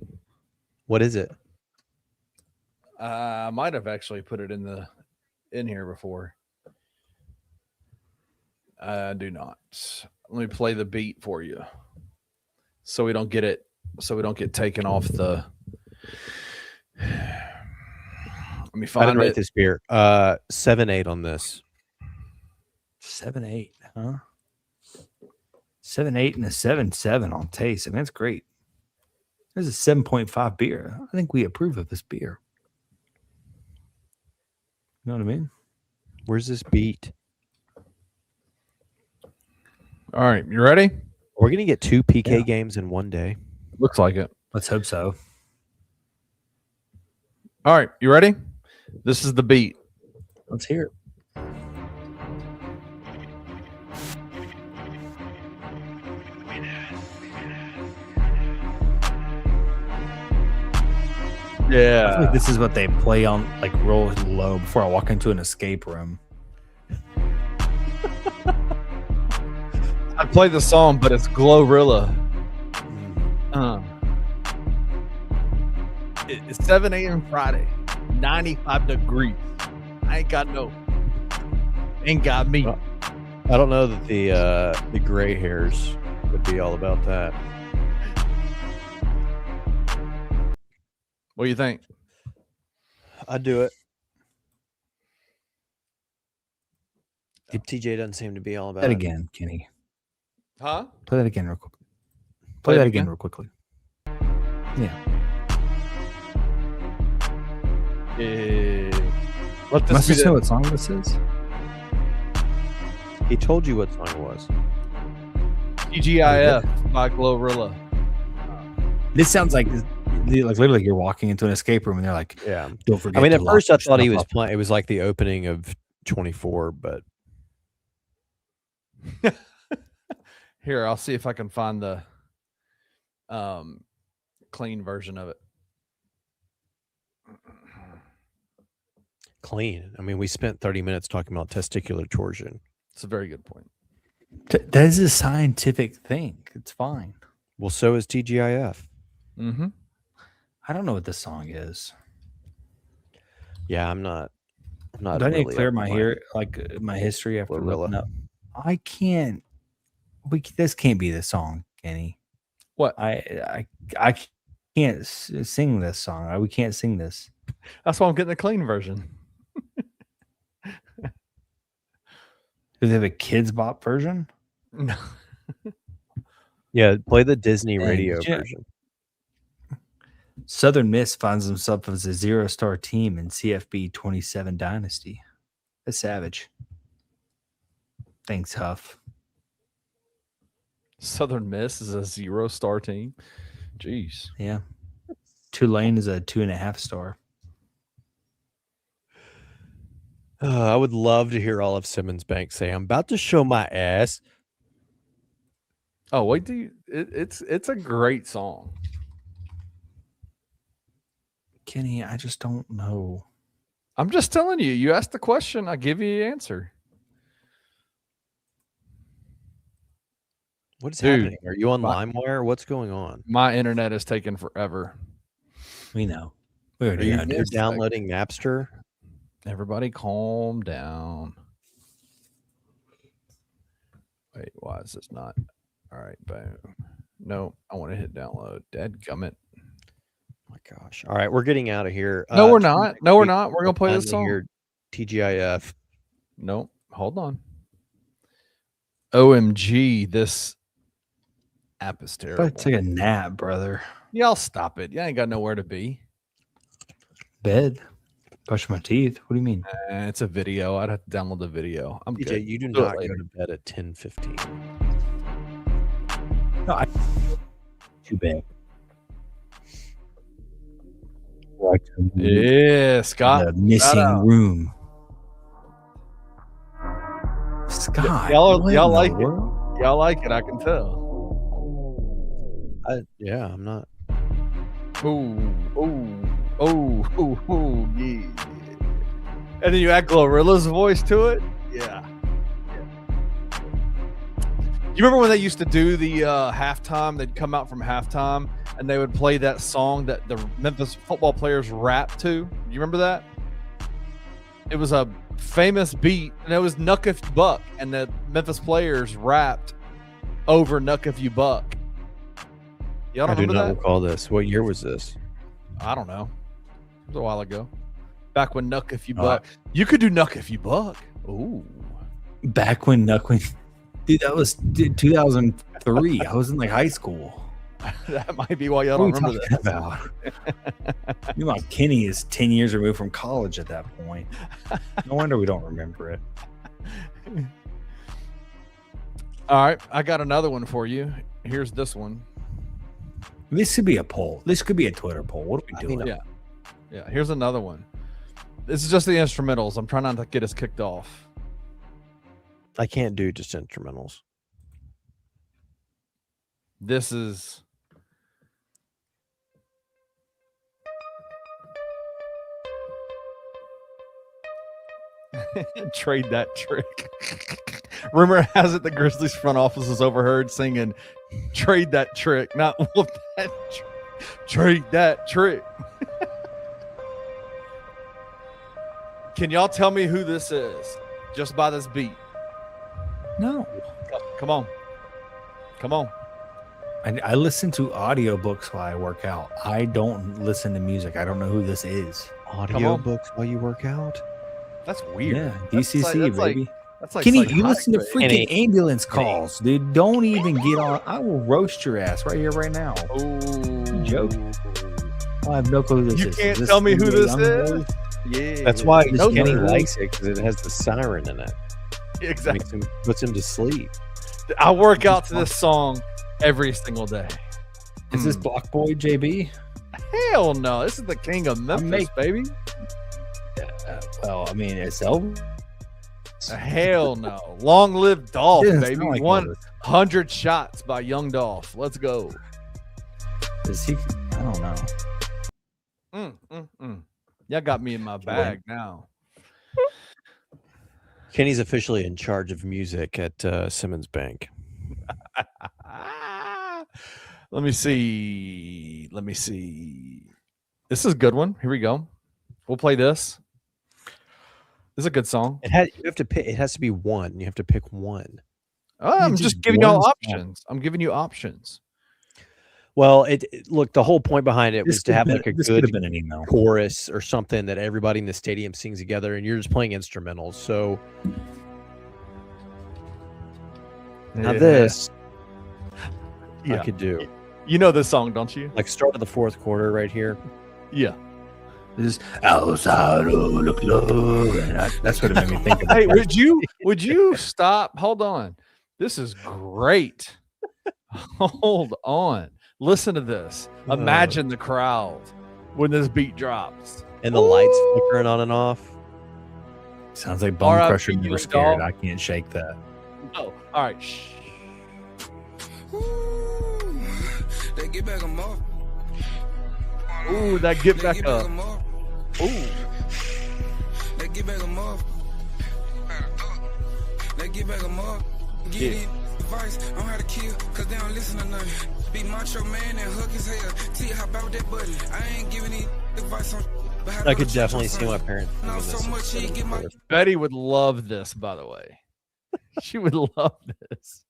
What is it? I might have actually put it in here before. I do not. Let me play the beat for you, so we don't get it. So we don't get taken off the. Let me I find didn't rate it. this beer. 7.8 on this. 7.8, huh? 7.8 and a 7.7 on taste. I mean, that's great. There's a 7.5 beer. I think we approve of this beer. You know what I mean? Where's this beat? All right, you ready? We're gonna get 2 PK Yeah. games in one day. Looks like it. Let's hope so. All right, you ready? This is the beat. Let's hear it. I feel Yeah. like this is what they play on like real low before I walk into an escape room. I play the song, but it's Glorilla. It's 7 a.m. Friday, 95 degrees. I ain't got me. I don't know that the gray hairs would be all about that. What do you think? I'd do it. TJ doesn't seem to be all about that it. again, Kenny. Huh? Play that again real quick. Play that again real quickly. Yeah. Let Must this you know what song this is? He told you what song it was. TGIF by Glorilla. This sounds like literally you're walking into an escape room and they're like, Yeah. don't forget. I mean, to at lock first I your thought he stuff was up." playing. It was like the opening of 24, but Here, I'll see if I can find the clean version of it. clean. I mean, we spent 30 minutes talking about testicular torsion. It's a very good point. That is a scientific thing. It's fine. Well, so is TGIF. Mm-hmm. I don't know what this song is. Yeah, I'm not. Do I need really to clear up my on hair, like my history after Glorilla. looking up? I can't. This can't be the song, Kenny. What? I can't sing this song. We can't sing this. That's why I'm getting the clean version. Do they have a Kids Bop version? No. Yeah, play the Disney Dang, radio did you- version. Southern Miss finds himself as a 0-star team in CFB 27 Dynasty. That's savage. Thanks, Huff. Southern Miss is a 0-star team. Jeez. Yeah. Tulane is a 2.5-star. I would love to hear all of Simmons Bank say, "I'm about to show my ass." Oh, wait, do you? It's a great song. Kenny, I just don't know. I'm just telling you. You asked the question, I give you the answer. What is Dude, happening? Are you on LimeWire? What's going on? My internet is taking forever. We know. We Are already you know. you're downloading Napster? Everybody calm down. Wait, why is this not? All right, boom. No, I want to hit download. Dadgummit. My gosh. All right, we're getting out of here. No, we're not. No, we're not. We're going to play this song. Here, TGIF. Nope. Hold on. OMG, this app is terrible. Take a nap, brother. Y'all stop it. You ain't got nowhere to be. Bed. Brush my teeth. What do you mean? It's a video. I'd have to download the video. I'm TJ, good. you do Do it not go later. to bed at 10:15. No, too bad. Yeah, Scott. The missing out. room. Scott. Y'all what in the like it. world? Y'all like it, I can tell. Yeah, I'm not. Oh, yeah. And then you add Glorilla's voice to it? Yeah. You remember when they used to do the halftime? They'd come out from halftime and they would play that song that the Memphis football players rap to. You remember that? It was a famous beat, and it was Nuck If You Buck, and the Memphis players rapped over Nuck If You Buck. Y'all I don't do remember not that? recall this. What year was this? I don't know. It was a while ago. Back when Nuck If You Buck. You could do Nuck If You Buck. Ooh. Back when dude, that was 2003. I was in like high school. That might be why y'all What don't are you remember talking that. about? You know, Kenny is 10 years removed from college at that point. No wonder we don't remember it. All right. I got another one for you. Here's this one. This could be a poll. This could be a Twitter poll. What are we doing? Yeah. Yeah. Here's another one. This is just the instrumentals. I'm trying not to get us kicked off. I can't do just instrumentals. This is trade that trick. Rumor has it the Grizzlies front office is overheard singing "Trade that trick," not "Whoop that trade that trick." Can y'all tell me who this is just by this beat? No. Come on. I listen to audiobooks while I work out. I don't listen to music. I don't know who this is. Audiobooks while you work out? That's weird. Yeah, DCC, baby. That's like Kenny, you listen to psychiatric. freaking ambulance calls, dude. Don't even get on. I will roast your ass right here, right now. Oh, Joke. I have no clue who this you is. can't Is tell me who this this Young is. Boy? Yeah, That's why This Kenny nerd. likes it, because it has the siren in it. exactly. Puts him to sleep. I work out to this song every single day. Is this Block Boy JB? Hell no! This is the king of Memphis, baby. Well, I mean, it's Elvis. Hell no! Long live Dolph, Doesn't baby. sound like 100 shots by Young Dolph. Let's go. Is he? I don't know. Y'all got me in my bag now. Kenny's officially in charge of music at Simmons Bank. Let me see. This is a good one. Here we go. We'll play this. This is a good song. You have to pick. It has to be one. You have to pick one. Oh, I'm just giving y'all options. I'm giving you options. Well, look. The whole point behind it was to have like a this could good have been an email. chorus or something that everybody in the stadium sings together, and you're just playing instrumentals. So now this, I could do. You know this song, don't you? Like start of the fourth quarter right here. Yeah. This is outside of the club. And that's what it made me think of. Hey, would you stop? Hold on. This is great. Hold on. Listen to this. Imagine the crowd when this beat drops. And the lights flickering on and off. Sounds like Bone R.I.P. Crusher never Young scared. Dolph. I can't shake that. Oh, all right. Shh. They get back them up. Ooh, that get back up. Ooh. They get back them up. They get back them up. Get it. Advice on how to kill, cause they don't listen to nothing. Be macho man and hook his hair. T hop out that button. I ain't giving any advice on. I could definitely see my parents. No, so much he get my. Betty would love this, by the way. She would love this.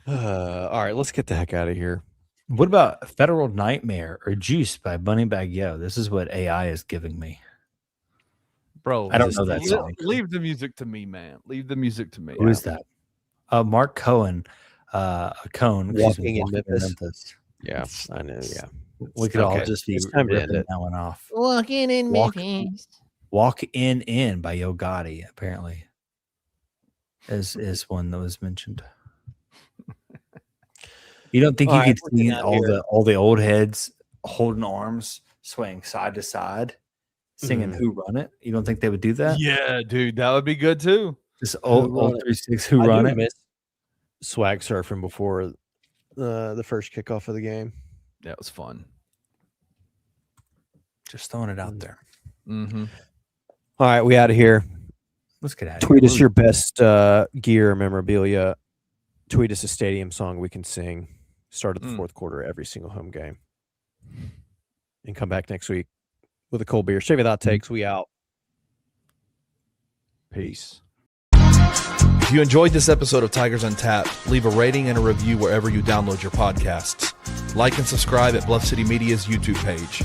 All right, let's get the heck out of here. What about Federal Nightmare or Juice by Bunny Bag Yo? This is what AI is giving me. Bro, I don't know that song. Leave the music to me, man. Leave the music to me. Who is that? Mark Cohen. Cone. Walking in Memphis. Yeah, I know. Yeah. We could all Okay. just be It's time to end ripping it. that one off. Walking in Memphis. Walk in by Yo Gotti, apparently. Is one that was mentioned. You don't think All you right, could we're getting see out all the old heads holding arms, swaying side to side, singing Mhm. "Who Run It"? You don't think they would do that? Yeah, dude, that would be good too. Just Run old It? 3-6 Who I Run do It? miss swag surfing before the first kickoff of the game. That was fun. Just throwing it out there. Mm-hmm. All right, we out of here. Let's get out. Tweet us your best gear memorabilia. Tweet us a stadium song we can sing. Start of the fourth quarter every single home game. And come back next week with a cold beer. Straight without takes. We out. Peace. If you enjoyed this episode of Tigers Untapped, leave a rating and a review wherever you download your podcasts. Like and subscribe at Bluff City Media's YouTube page.